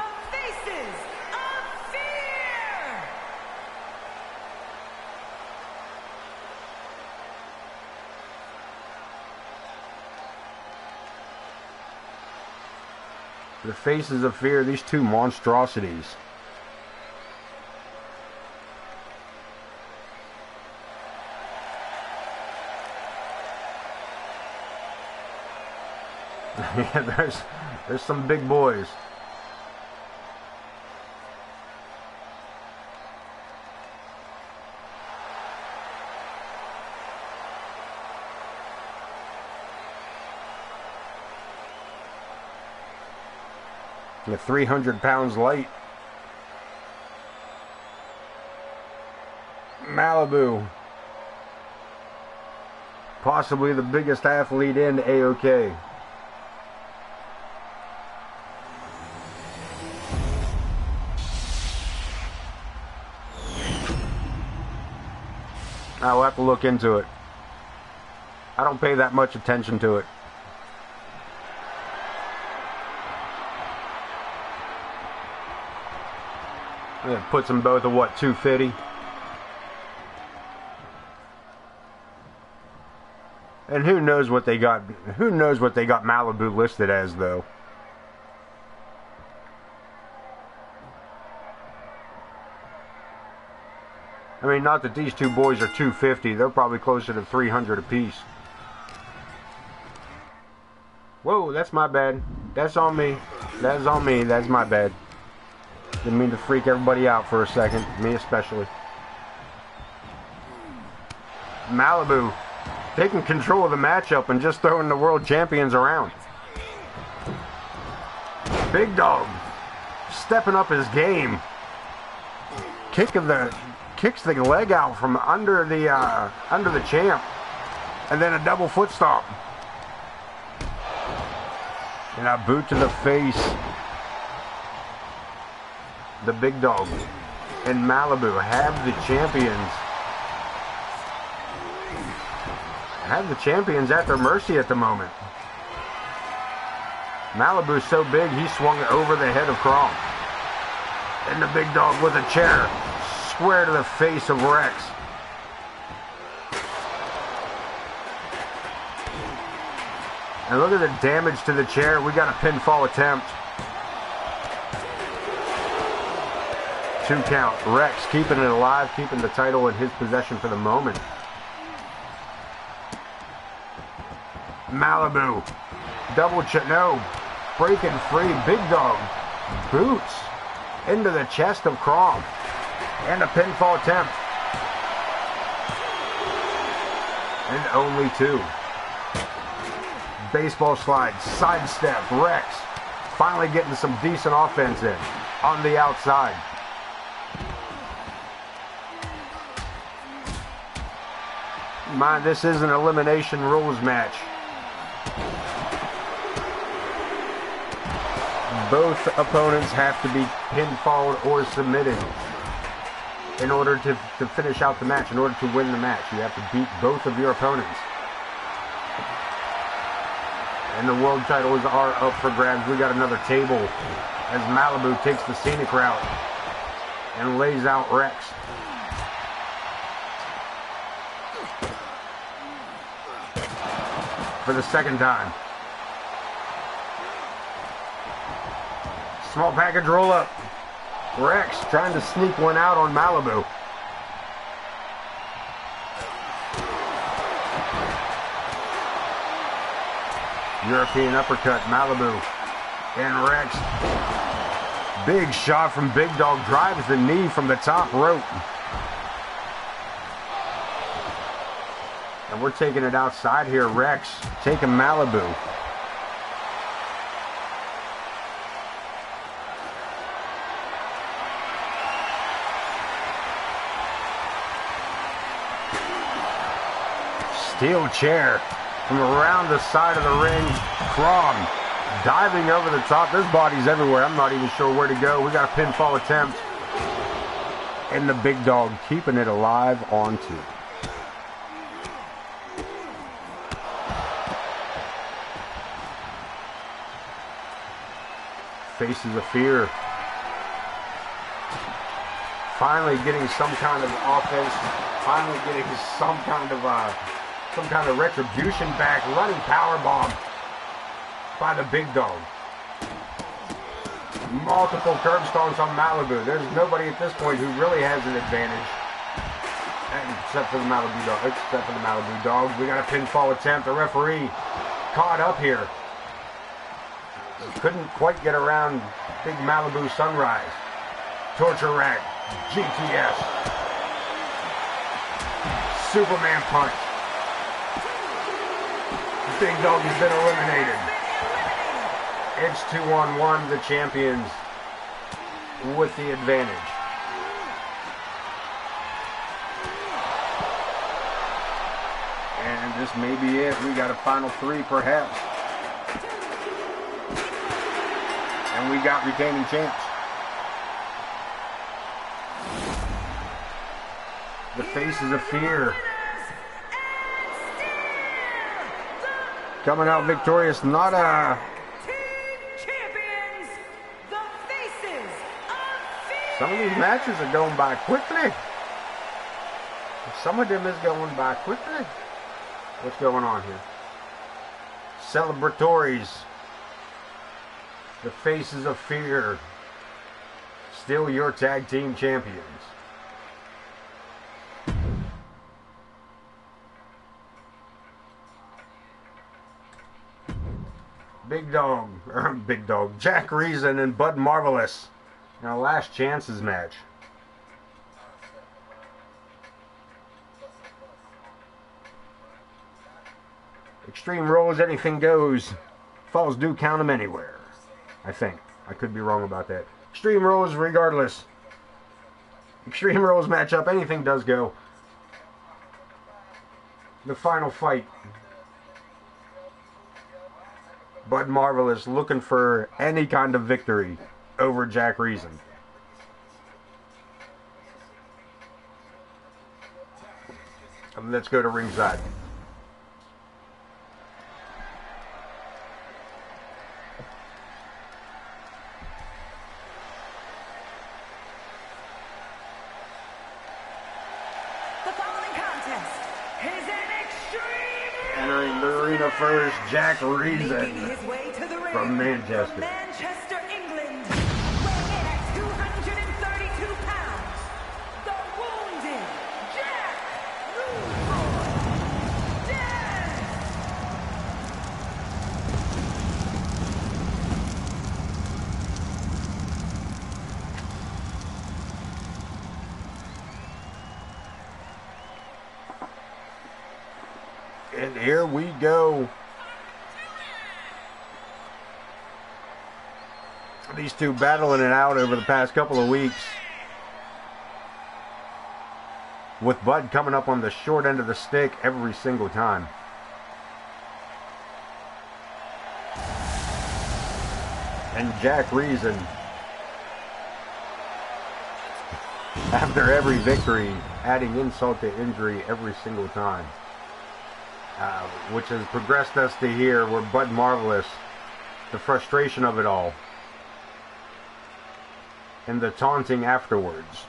The Faces of Fear, these two monstrosities. Yeah, there's some big boys. At 300 pounds light. Malibu. Possibly the biggest athlete in AoK. I'll have to look into it. I don't pay that much attention to it. It puts them both at what, 250? And who knows what they got Malibu listed as, though. I mean, not that these two boys are 250, they're probably closer to 300 apiece. Whoa, that's my bad. That's on me. That's on me. That's my bad. Didn't mean to freak everybody out for a second, me especially. Malibu taking control of the matchup and just throwing the world champions around. Big Dog stepping up his game. Kicks the leg out from under the champ, and then a double foot stomp. And a boot to the face. The Big Dog and Malibu have the champions. Have the champions at their mercy at the moment. Malibu's so big, he swung it over the head of Crom. And the Big Dog with a chair square to the face of Rex. And look at the damage to the chair. We got a pinfall attempt. 2 count. Rex keeping it alive, keeping the title in his possession for the moment. Malibu. Double check. No. Breaking free. Big Dog. Boots into the chest of Crom. And a pinfall attempt. And only 2. Baseball slide. Sidestep. Rex finally getting some decent offense in on the outside. Mind, this is an elimination rules match. Both opponents have to be pinfalled or submitted in order to finish out the match. In order to win the match, you have to beat both of your opponents. And the world titles are up for grabs. We got another table as Malibu takes the scenic route and lays out Rex. For the second time. Small package roll up. Rex trying to sneak one out on Malibu. European uppercut, Malibu. And Rex. Big shot from Big Dog. Drives the knee from the top rope. And we're taking it outside here. Rex taking Malibu. Steel chair from around the side of the ring. Crom diving over the top. This body's everywhere. I'm not even sure where to go. We got a pinfall attempt. And the Big Dog keeping it alive on two. Faces of Fear. Finally getting some kind of offense. Finally getting some kind of retribution back. Running powerbomb by the Big Dog. Multiple curb stomps on Malibu. There's nobody at this point who really has an advantage. Except for the Malibu Dog. We got a pinfall attempt. The referee caught up here. Couldn't quite get around Big Malibu Sunrise. Torture Rack. GTS. Superman punch. Big Dog has been eliminated. It's 2-on-1. The champions with the advantage. And this may be it. We got a final three perhaps. And we got retaining champs. The Faces of Fear. Coming out victorious. Not a... Some of these matches are going by quickly. Some of them is going by quickly. What's going on here? Celebratories. The Faces of Fear. Still your tag team champions. Big Dog, Jack Reason and Bud Marvelous in our last chances match. Extreme Rules, anything goes. Falls do count them anywhere. I think. I could be wrong about that. Extreme Rules regardless. Extreme Rules matchup, anything does go. The final fight. Bud Marvelous looking for any kind of victory over Jack Reason. Let's go to ringside. The following contest is an extreme. Entering the arena first, Jack Reason Making his way to the ring from Manchester. from Manchester, England, weighing in at 232 pounds, the wounded Jack And here we go. These two battling it out over the past couple of weeks. With Bud coming up on the short end of the stick every single time. And Jack Reason, after every victory, adding insult to injury every single time. Which has progressed us to here where Bud Marvelous, the frustration of it all, and the taunting afterwards.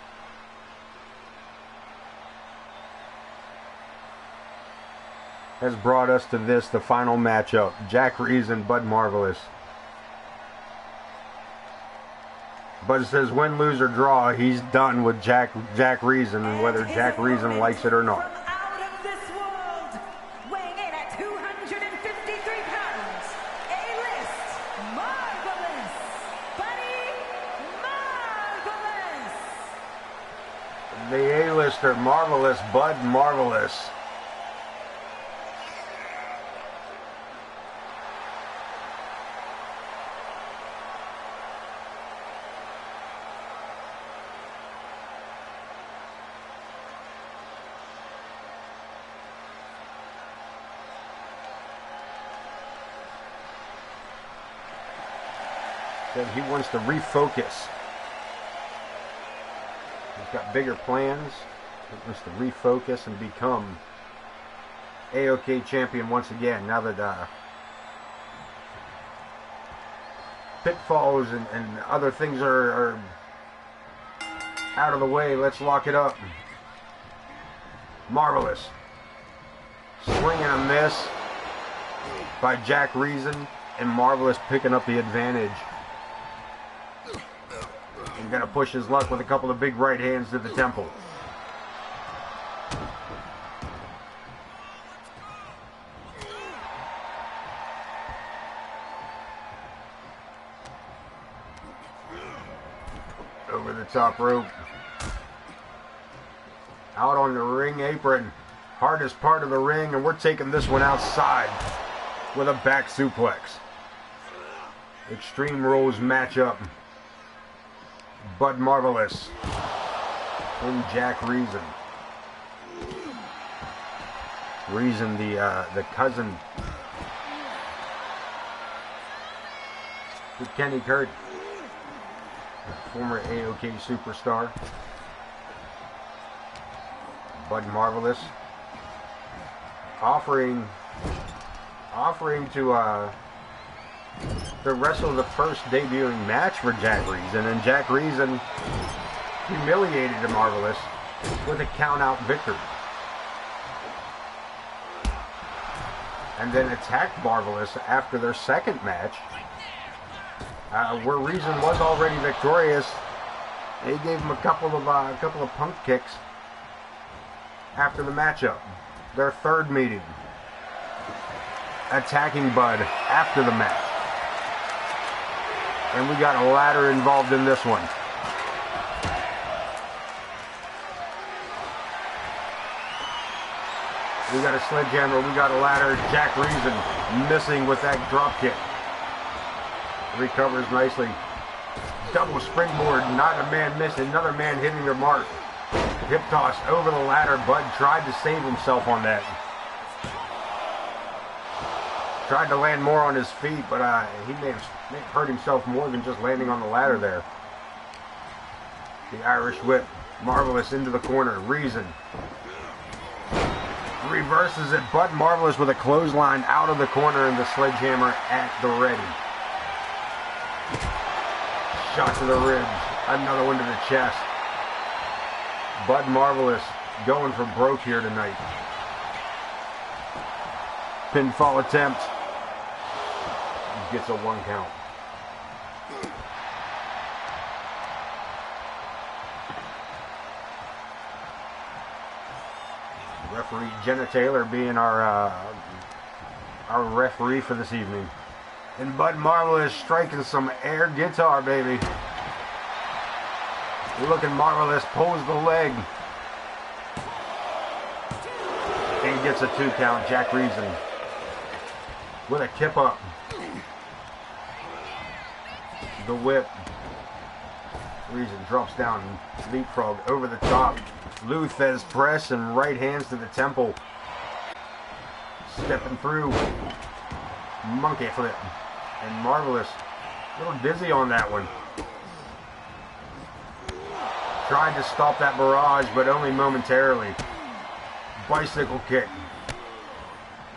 Has brought us to this, the final matchup. Jack Reason, Bud Marvelous. Bud says win, lose, or draw, he's done with Jack Reason, and whether Jack Reason likes it or not. From out of this world, weighing in at 253 pounds, A-list, marvelous, Buddy Marvelous. The A-lister, marvelous, Bud Marvelous. Said he wants to refocus. He's got bigger plans. He wants to refocus and become AoK champion once again. Now that pitfalls and other things are out of the way, let's lock it up. Marvelous. Swing and a miss by Jack Reason, and Marvelous picking up the advantage. He's going to push his luck with a couple of big right hands to the temple. Over the top rope. Out on the ring apron. Hardest part of the ring, and we're taking this one outside with a back suplex. Extreme Rules matchup. Bud Marvelous and Jack Reason. Reason, the cousin to Kenny Kurt, former AoK superstar. Bud Marvelous offering to wrestle the first debuting match for Jack Reason, and Jack Reason humiliated the Marvelous with a count-out victory. And then attacked Marvelous after their second match, where Reason was already victorious. They gave him a couple of punk kicks after the matchup. Their third meeting, attacking Bud after the match. And we got a ladder involved in this one. We got a sledgehammer, we got a ladder. Jack Reason missing with that drop kick. Recovers nicely. Double springboard, not a man missing, another man hitting their mark. Hip toss over the ladder. Bud tried to save himself on that. Tried to land more on his feet, but he may have hurt himself more than just landing on the ladder there. The Irish whip. Marvelous into the corner. Reason reverses it. Bud Marvelous with a clothesline out of the corner, and the sledgehammer at the ready. Shot to the ribs. Another one to the chest. Bud Marvelous going for broke here tonight. Pinfall attempt. Gets a 1 count. Referee Jenna Taylor being our referee for this evening. And Bud Marvelous striking some air guitar, baby. Looking Marvelous, pulls the leg. And gets a 2 count. Jack Reason with a kip up. The whip. Reason drops down, leapfrog over the top. Luthez press and right hands to the temple. Stepping through. Monkey flip. And Marvelous, a little dizzy on that one. Tried to stop that barrage, but only momentarily. Bicycle kick.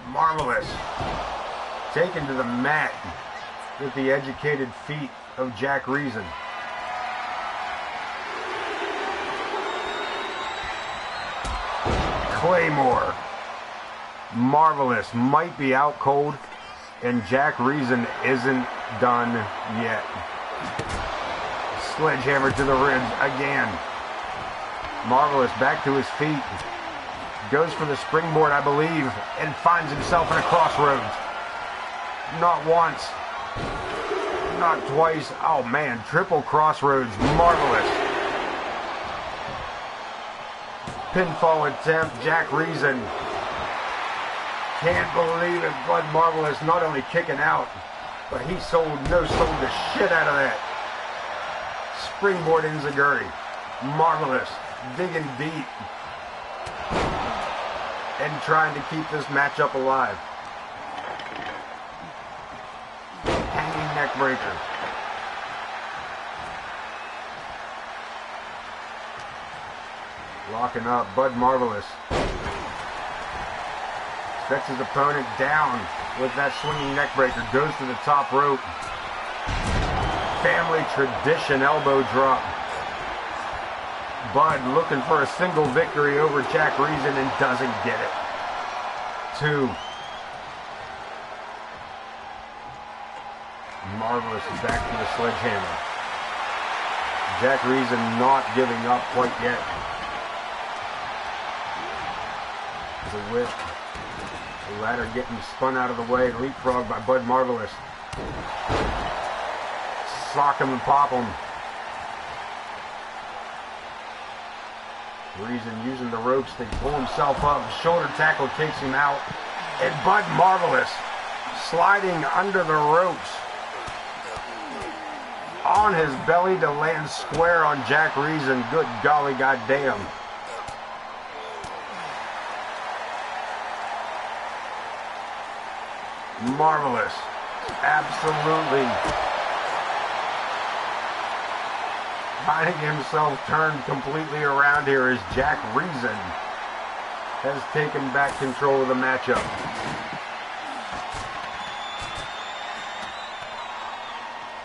Marvelous. Taken to the mat with the educated feet of Jack Reason. Claymore. Marvelous might be out cold, and Jack Reason isn't done yet. Sledgehammer to the ribs again. Marvelous back to his feet. Goes for the springboard, I believe, and finds himself in a crossroads. Not once. Not twice. Oh, man. Triple crossroads. Marvelous. Pinfall attempt. Jack Reason. Can't believe it. Bud Marvelous not only kicking out, but he sold the shit out of that. Springboard enziguri. Marvelous. Digging deep. And trying to keep this matchup alive. Hanging neck breaker. Locking up Bud Marvelous. Sets his opponent down with that swinging neck breaker. Goes to the top rope. Family tradition elbow drop. Bud looking for a single victory over Jack Reason and doesn't get it. 2. Marvelous is back to the sledgehammer. Jack Reason not giving up quite yet. The whip. The ladder getting spun out of the way. Leapfrog by Bud Marvelous. Sock him and pop him. Reason using the ropes to pull himself up. Shoulder tackle takes him out. And Bud Marvelous sliding under the ropes on his belly to land square on Jack Reason. Good golly goddamn. Marvelous. Absolutely. Finding himself turned completely around here as Jack Reason has taken back control of the matchup.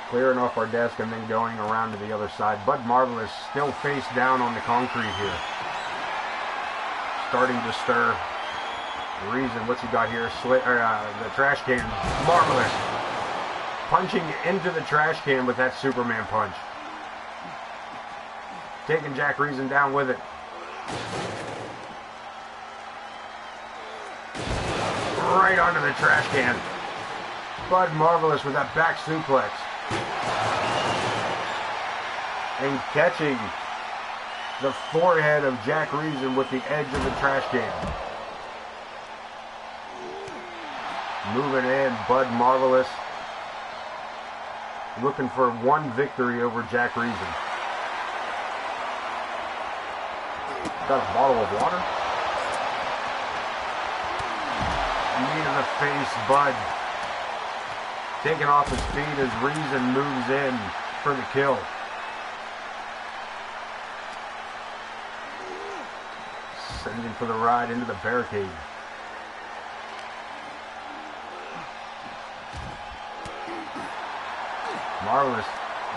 Clearing off our desk and then going around to the other side. Bud Marvelous still face down on the concrete here. Starting to stir. Reason, what's he got here? The trash can. Marvelous. Punching into the trash can with that Superman punch. Taking Jack Reason down with it. Right onto the trash can. Bud Marvelous with that back suplex. And catching the forehead of Jack Reason with the edge of the trash can. Moving in, Bud Marvelous. Looking for one victory over Jack Reason. Got a bottle of water. Knee to the face, Bud. Taking off his feet as Reason moves in for the kill. Sending for the ride into the barricade. Marvelous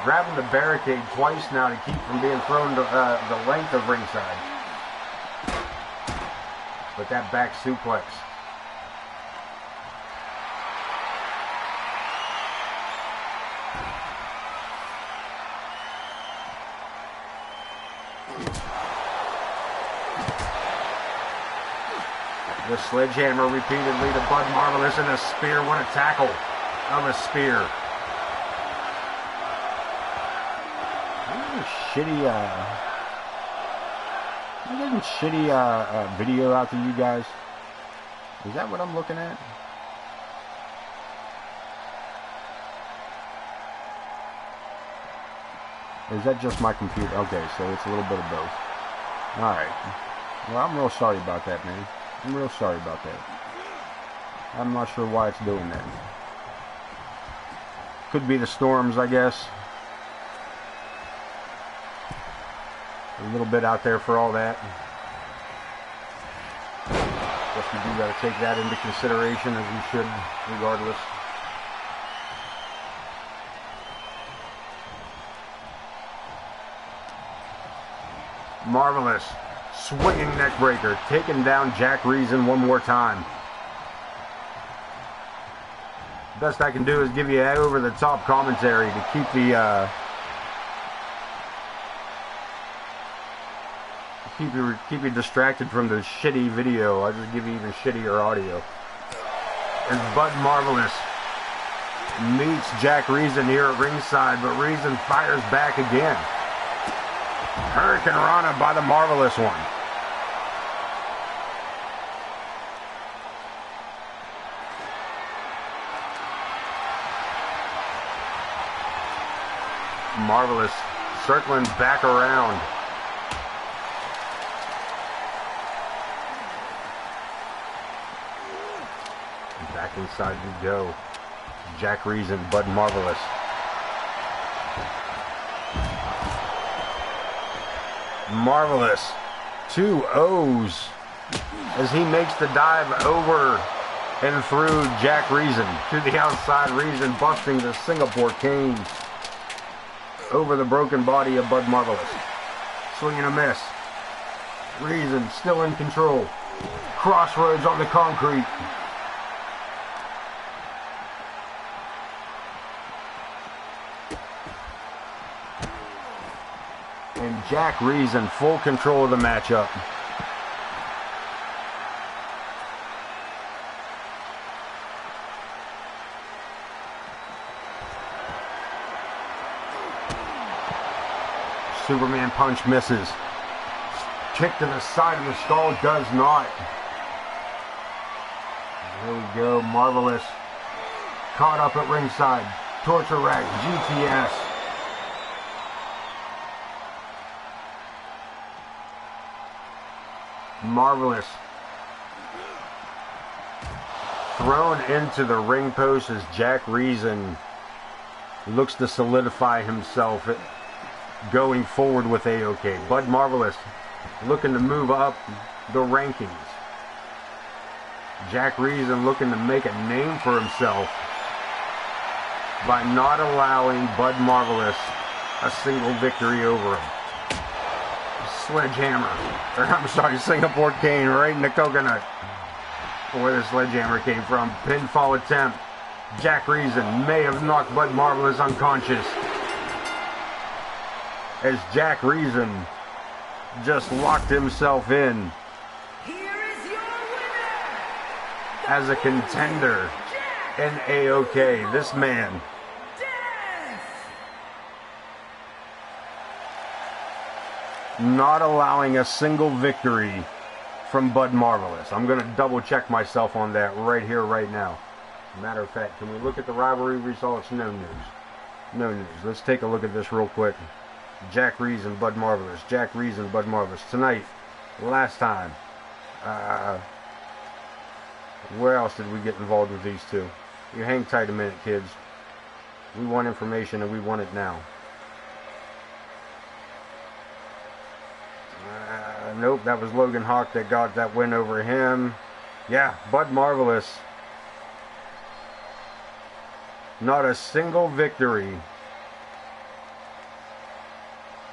grabbing the barricade twice now to keep from being thrown to the length of ringside. But that back suplex. The sledgehammer repeatedly to Bud Marvelous and a spear. What a tackle of a spear. Shitty, I'm getting shitty video out to you guys. Is that what I'm looking at? Or is that just my computer? Okay, so it's a little bit of both. Alright. Well, I'm real sorry about that, man. I'm real sorry about that. I'm not sure why it's doing that. Could be the storms, I guess. A little bit out there for all that. Guess we do got to take that into consideration, as we should, regardless. Marvelous. Swinging neck breaker. Taking down Jack Reason one more time. Best I can do is give you over the top commentary to keep keep you distracted from the shitty video. I'll just give you even shittier audio. As Bud Marvelous meets Jack Reason here at ringside, but Reason fires back again. Hurricane Rana by the Marvelous One. Marvelous circling back around. Back inside we go. Jack Reason, Bud Marvelous. Marvelous. 2 O's as he makes the dive over and through Jack Reason to the outside. Reason busting the Singapore cane over the broken body of Bud Marvelous. Swing and a miss. Reason still in control. Crossroads on the concrete. And Jack Reason full control of the matchup. Superman punch misses. Kick to the side of the skull does not. Here we go. Marvelous. Caught up at ringside. Torture rack. GTS. Marvelous. Thrown into the ring post as Jack Reason looks to solidify himself going forward with AoK. Bud Marvelous looking to move up the rankings. Jack Reason looking to make a name for himself by not allowing Bud Marvelous a single victory over him. Sledgehammer, or I'm sorry, Singapore cane right in the coconut where the sledgehammer came from. Pinfall attempt. Jack Reason may have knocked Bud Marvelous unconscious as Jack Reason just locked himself in as a contender in AoK. This man not allowing a single victory from Bud Marvelous. I'm going to double check myself on that right here, right now. Matter of fact, can we look at the rivalry results? No news. No news. Let's take a look at this real quick. Jack Reason, Bud Marvelous. Jack Reason, Bud Marvelous. Tonight, last time. Where else did we get involved with these two? You hang tight a minute, kids. We want information and we want it now. Nope, that was Logan Hawk that got that win over him. Yeah, Bud Marvelous. Not a single victory.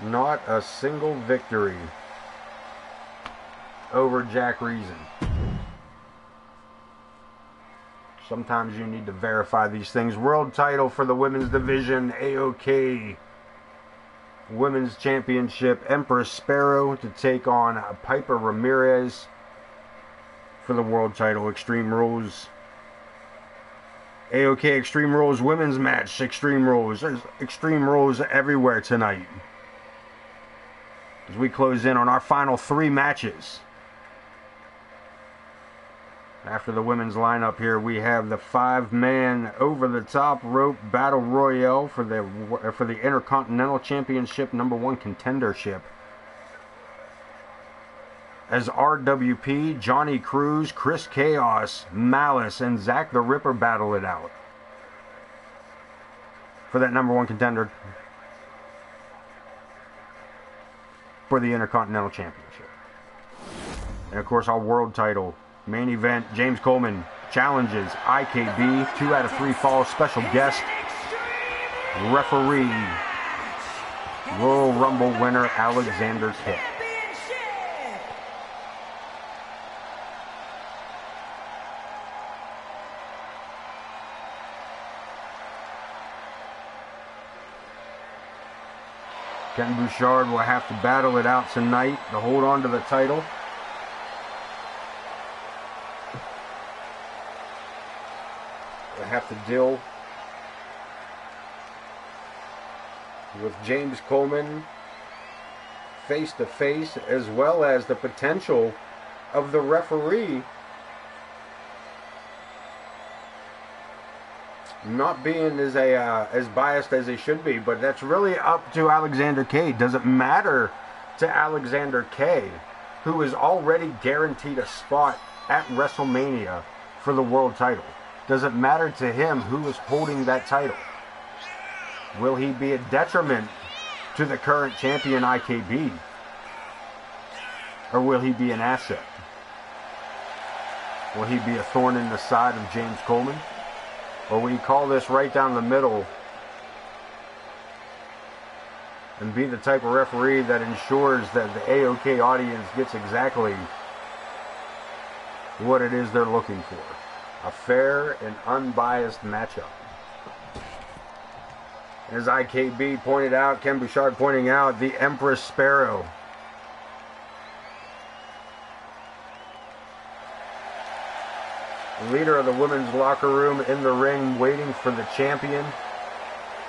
Not a single victory over Jack Reason. Sometimes you need to verify these things. World title for the women's division, AoK. Women's Championship, Empress Sparrow to take on Piper Ramirez for the world title. Extreme Rules. AoK Extreme Rules women's match. Extreme Rules. There's Extreme Rules everywhere tonight as we close in on our final 3 matches. After the women's lineup here, we have the 5-man over-the-top rope battle royale for the Intercontinental Championship #1 contendership. As RWP, Johnny Cruz, Chris Chaos, Malice, and Zack the Ripper battle it out for that #1 contender for the Intercontinental Championship. And of course, our world title main event, James Coleman challenges IKB, 2 out of 3 falls, special guest, referee, Royal Rumble winner, Alexander Kidd. Ken Bouchard will have to battle it out tonight to hold on to the title. He'll have to deal with James Coleman face to face, as well as the potential of the referee not being as biased as he should be. But that's really up to Alexander K. Does it matter to Alexander K., who is already guaranteed a spot at WrestleMania for the world title? Does it matter to him who is holding that title? Will he be a detriment to the current champion IKB? Or will he be an asset? Will he be a thorn in the side of James Coleman? Or will he call this right down the middle and be the type of referee that ensures that the AoK audience gets exactly what it is they're looking for? A fair and unbiased matchup. As IKB pointed out, Ken Bouchard pointing out, the Empress Sparrow. The leader of the women's locker room in the ring, waiting for the champion,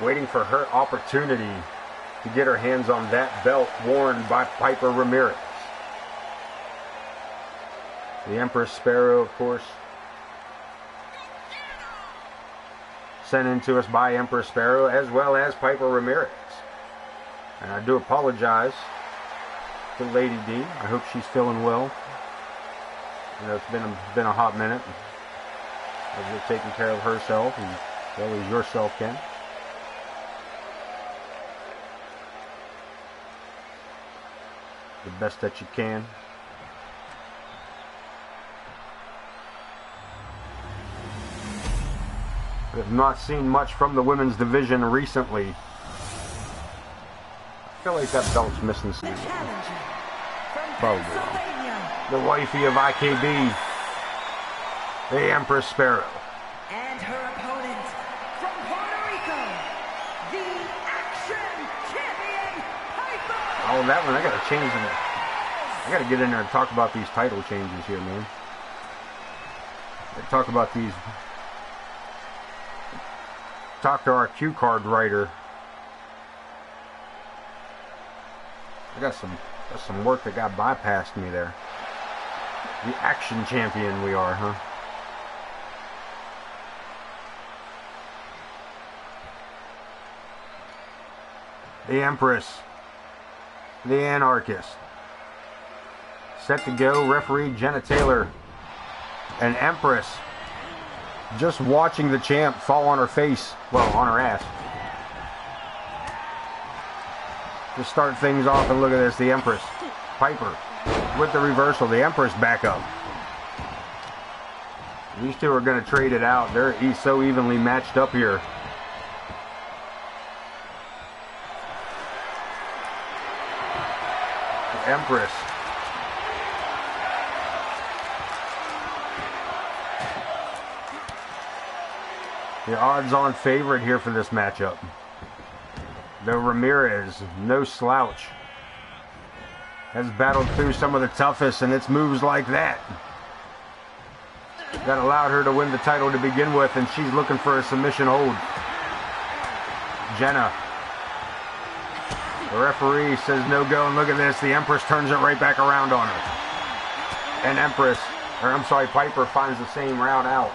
waiting for her opportunity to get her hands on that belt worn by Piper Ramirez. The Empress Sparrow, of course, sent in to us by Empress Sparrow, as well as Piper Ramirez. And I do apologize to Lady D. I hope she's feeling well. You know, it's been a hot minute. You're taking care of herself as well as yourself, Ken. The best that you can. We have not seen much from the women's division recently. I feel like that belt's missing something. Probably. The wifey of IKB, the Empress Sparrow. And her opponent from Puerto Rico, the Action Champion, Piper. Oh, that one, I gotta change it. I gotta get in there and talk about these title changes here, man. Talk about these. Talk to our cue card writer. I got some work that got bypassed me there. The Action Champion we are, huh? The Empress. The Anarchist. Set to go, referee Jenna Taylor. And Empress just watching the champ fall on her face. Well, on her ass. To start things off, and look at this, the Empress. Piper with the reversal. The Empress back up. These two are going to trade it out. They're so evenly matched up here. The Empress. The odds-on favorite here for this matchup. Though Ramirez, no slouch, has battled through some of the toughest, and it's moves like that that allowed her to win the title to begin with, and she's looking for a submission hold. Jenna. The referee says no go, and look at this. The Empress turns it right back around on her. And Piper finds the same route out.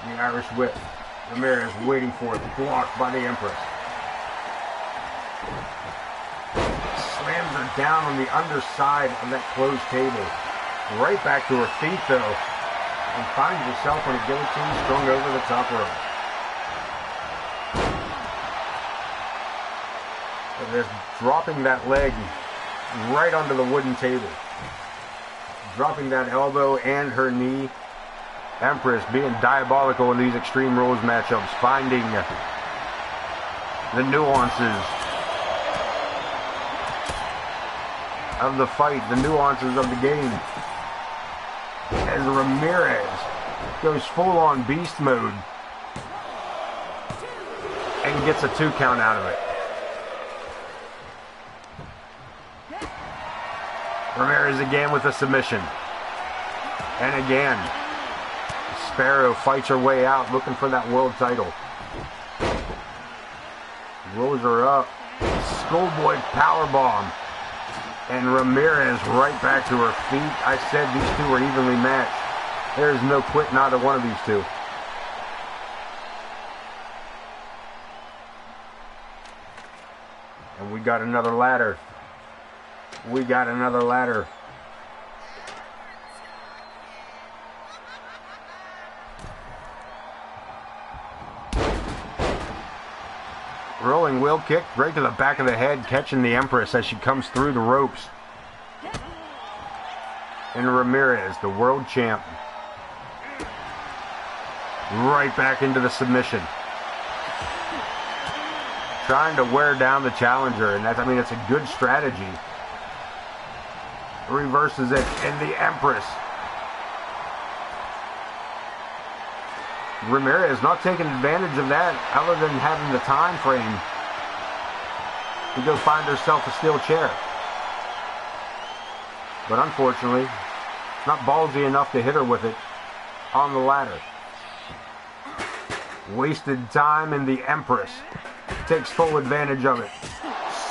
The Irish whip. Ramirez waiting for it. Blocked by the Empress. Slams her down on the underside of that closed table. Right back to her feet, though. And finds herself on a guillotine strung over the top rope. So just dropping that leg right onto the wooden table. Dropping that elbow and her knee. Empress being diabolical in these Extreme Rules matchups, finding the nuances of the fight, the nuances of the game. As Ramirez goes full-on beast mode and gets a 2 count out of it. Ramirez again with a submission. And again, Sparrow fights her way out, looking for that world title. Rolls her up. Schoolboy powerbomb. And Ramirez right back to her feet. I said these two were evenly matched. There's no quitting either one of these two. And we got another ladder. We got another ladder. Rolling wheel kick right to the back of the head, catching the Empress as she comes through the ropes. And Ramirez, the world champ, right back into the submission. Trying to wear down the challenger, and that's, I mean, it's a good strategy. Reverses it, and the Empress. Ramirez not taking advantage of that other than having the time frame to go find herself a steel chair. But unfortunately, not ballsy enough to hit her with it on the ladder. Wasted time, and the Empress takes full advantage of it.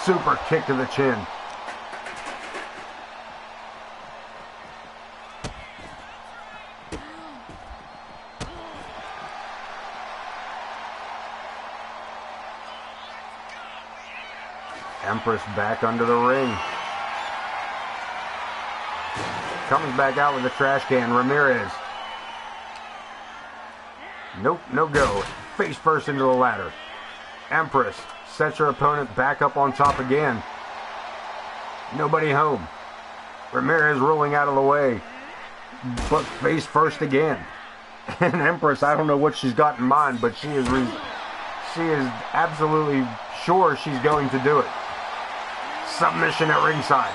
Super kick to the chin. Empress back under the ring. Comes back out with a trash can. Ramirez. Nope, no go. Face first into the ladder. Empress sets her opponent back up on top again. Nobody home. Ramirez rolling out of the way. But face first again. And Empress, I don't know what she's got in mind, but she is absolutely sure she's going to do it. Submission at ringside.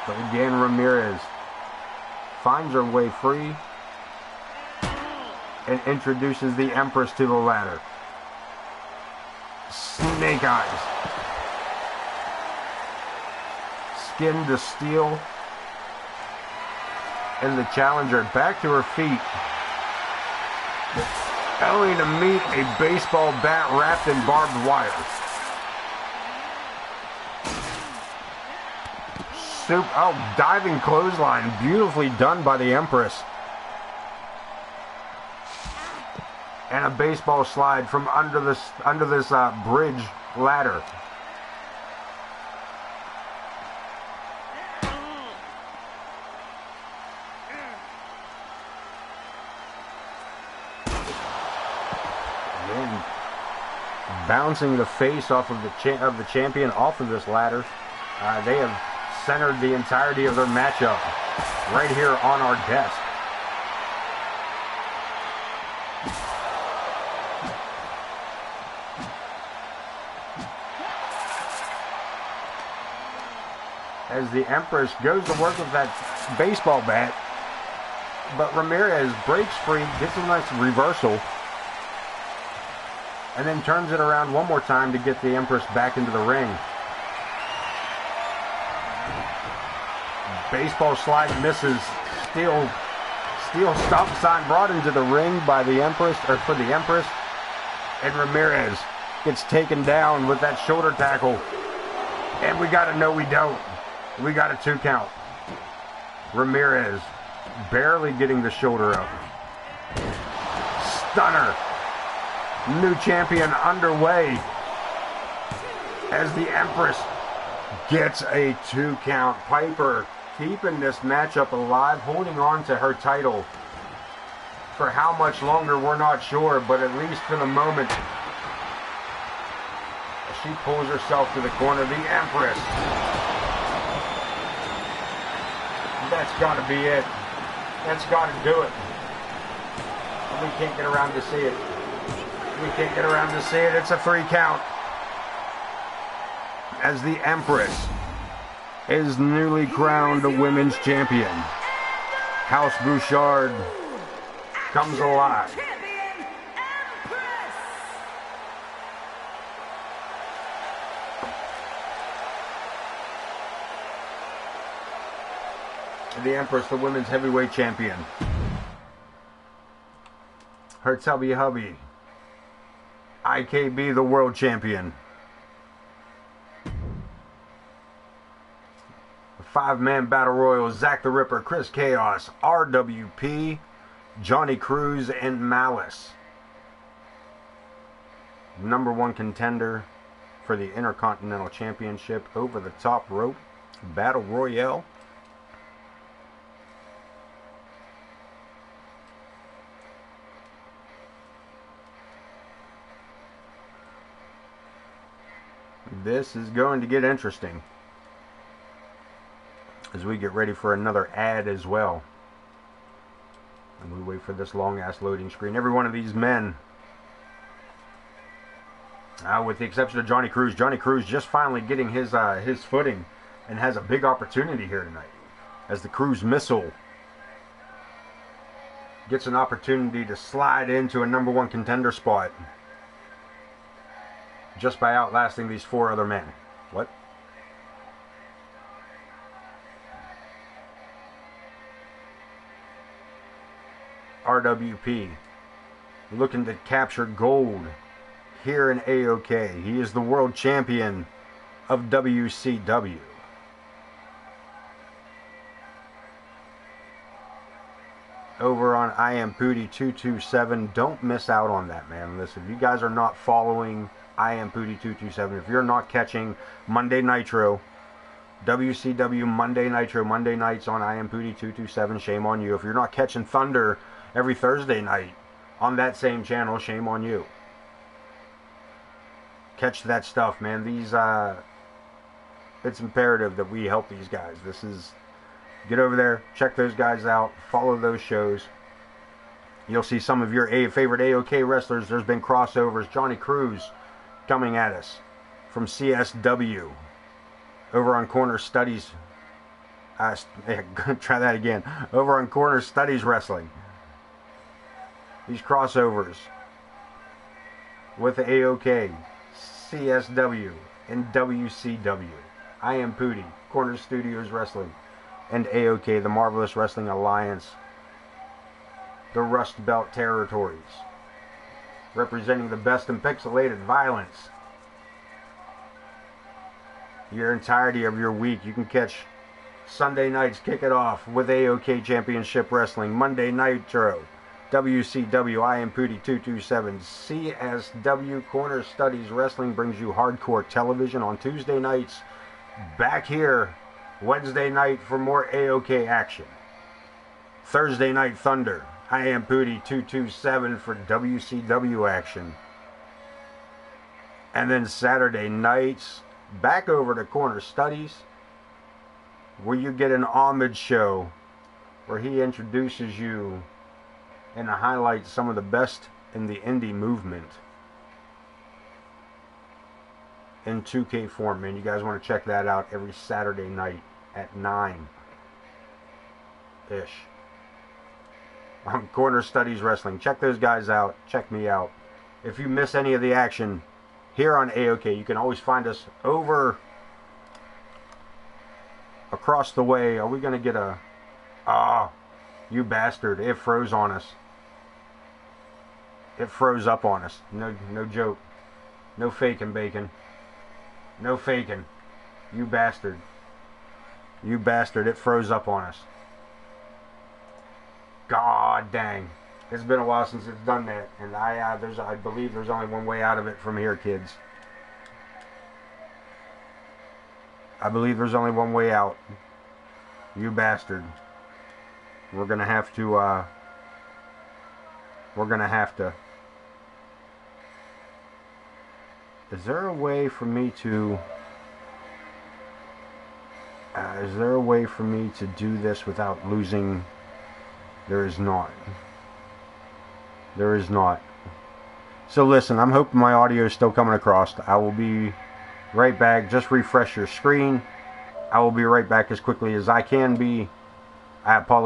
But again, Ramirez finds her way free and introduces the Empress to the ladder. Snake eyes. Skin to steel. And the challenger back to her feet. Only to meet a baseball bat wrapped in barbed wire. Diving clothesline, beautifully done by the Empress. And a baseball slide from under this bridge ladder. Again, bouncing the face off of the champion off of this ladder. They have centered the entirety of their matchup right here on our desk. As the Empress goes to work with that baseball bat, but Ramirez breaks free, gets a nice reversal, and then turns it around one more time to get the Empress back into the ring. Baseball slide misses. Steel stop sign brought into the ring by the Empress, or for the Empress. And Ramirez gets taken down with that shoulder tackle. And we got a no, we don't. We got a 2 count. Ramirez barely getting the shoulder up. Stunner. New champion underway. As the Empress gets a 2 count. Piper keeping this matchup alive, holding on to her title. For how much longer, we're not sure, but at least for the moment. She pulls herself to the corner. The Empress. That's got to be it. That's got to do it. We can't get around to see it. We can't get around to see it. It's a 3 count. As the Empress is newly crowned a women's champion. House Bouchard comes alive. the Empress, the women's heavyweight champion. Her tubby hubby, IKB, the world champion. The 5-man battle royal, Zach the Ripper, Chris Chaos, RWP, Johnny Cruz, and Malice. #1 contender for the Intercontinental Championship, over the top rope battle royale. This is going to get interesting as we get ready for another ad as well. And we wait for this long ass loading screen. Every one of these men, with the exception of Johnny Cruz just finally getting his footing and has a big opportunity here tonight as the Cruz Missile gets an opportunity to slide into a #1 contender spot just by outlasting these 4 other men. What? RWP looking to capture gold here in AoK. He is the world champion of WCW. Over on I Am Pooty 227. Don't miss out on that, man. Listen, if you guys are not following I Am Pooty 227, if you're not catching Monday Nitro, WCW Monday Nitro, Monday nights on I Am Pooty 227, shame on you. If you're not catching Thunder every Thursday night on that same channel, shame on you. Catch that stuff, man. These, it's imperative that we help these guys. Get over there, check those guys out, follow those shows. You'll see some of your favorite AoK wrestlers. There's been crossovers. Johnny Cruz coming at us from CSW over on Corner Studies. Try that again. Over on Corner Studies Wrestling. These crossovers with the AoK, CSW, and WCW. I Am Pooty, Corner Studios Wrestling, and AoK, the Marvelous Wrestling Alliance, the Rust Belt Territories, representing the best in pixelated violence. Your entirety of your week, you can catch Sunday nights, kick it off with AoK Championship Wrestling, Monday Nitro, WCW, I Am Pooty 227, CSW, Corner Studies Wrestling brings you hardcore television on Tuesday nights. Back here Wednesday night for more AoK action. Thursday Night Thunder, I Am Pooty 227 for WCW action. And then Saturday nights, back over to Corner Studies, where you get an homage show where he introduces you and highlights some of the best in the indie movement in 2K form, man. You guys want to check that out every Saturday night at 9-ish on Corner Studies Wrestling. Check those guys out. Check me out. If you miss any of the action here on AoK, you can always find us over across the way. Are we going to get a... Ah, you bastard. It froze on us. It froze up on us. No joke. No faking bacon. No faking. You bastard. You bastard. It froze up on us. God dang. It's been a while since it's done that. And I believe there's only one way out of it from here, kids. I believe there's only one way out. You bastard. We're gonna have to, Is there a way for me to... do this without losing... There is not. There is not. So listen, I'm hoping my audio is still coming across. I will be right back. Just refresh your screen. I will be right back as quickly as I can be. I apologize.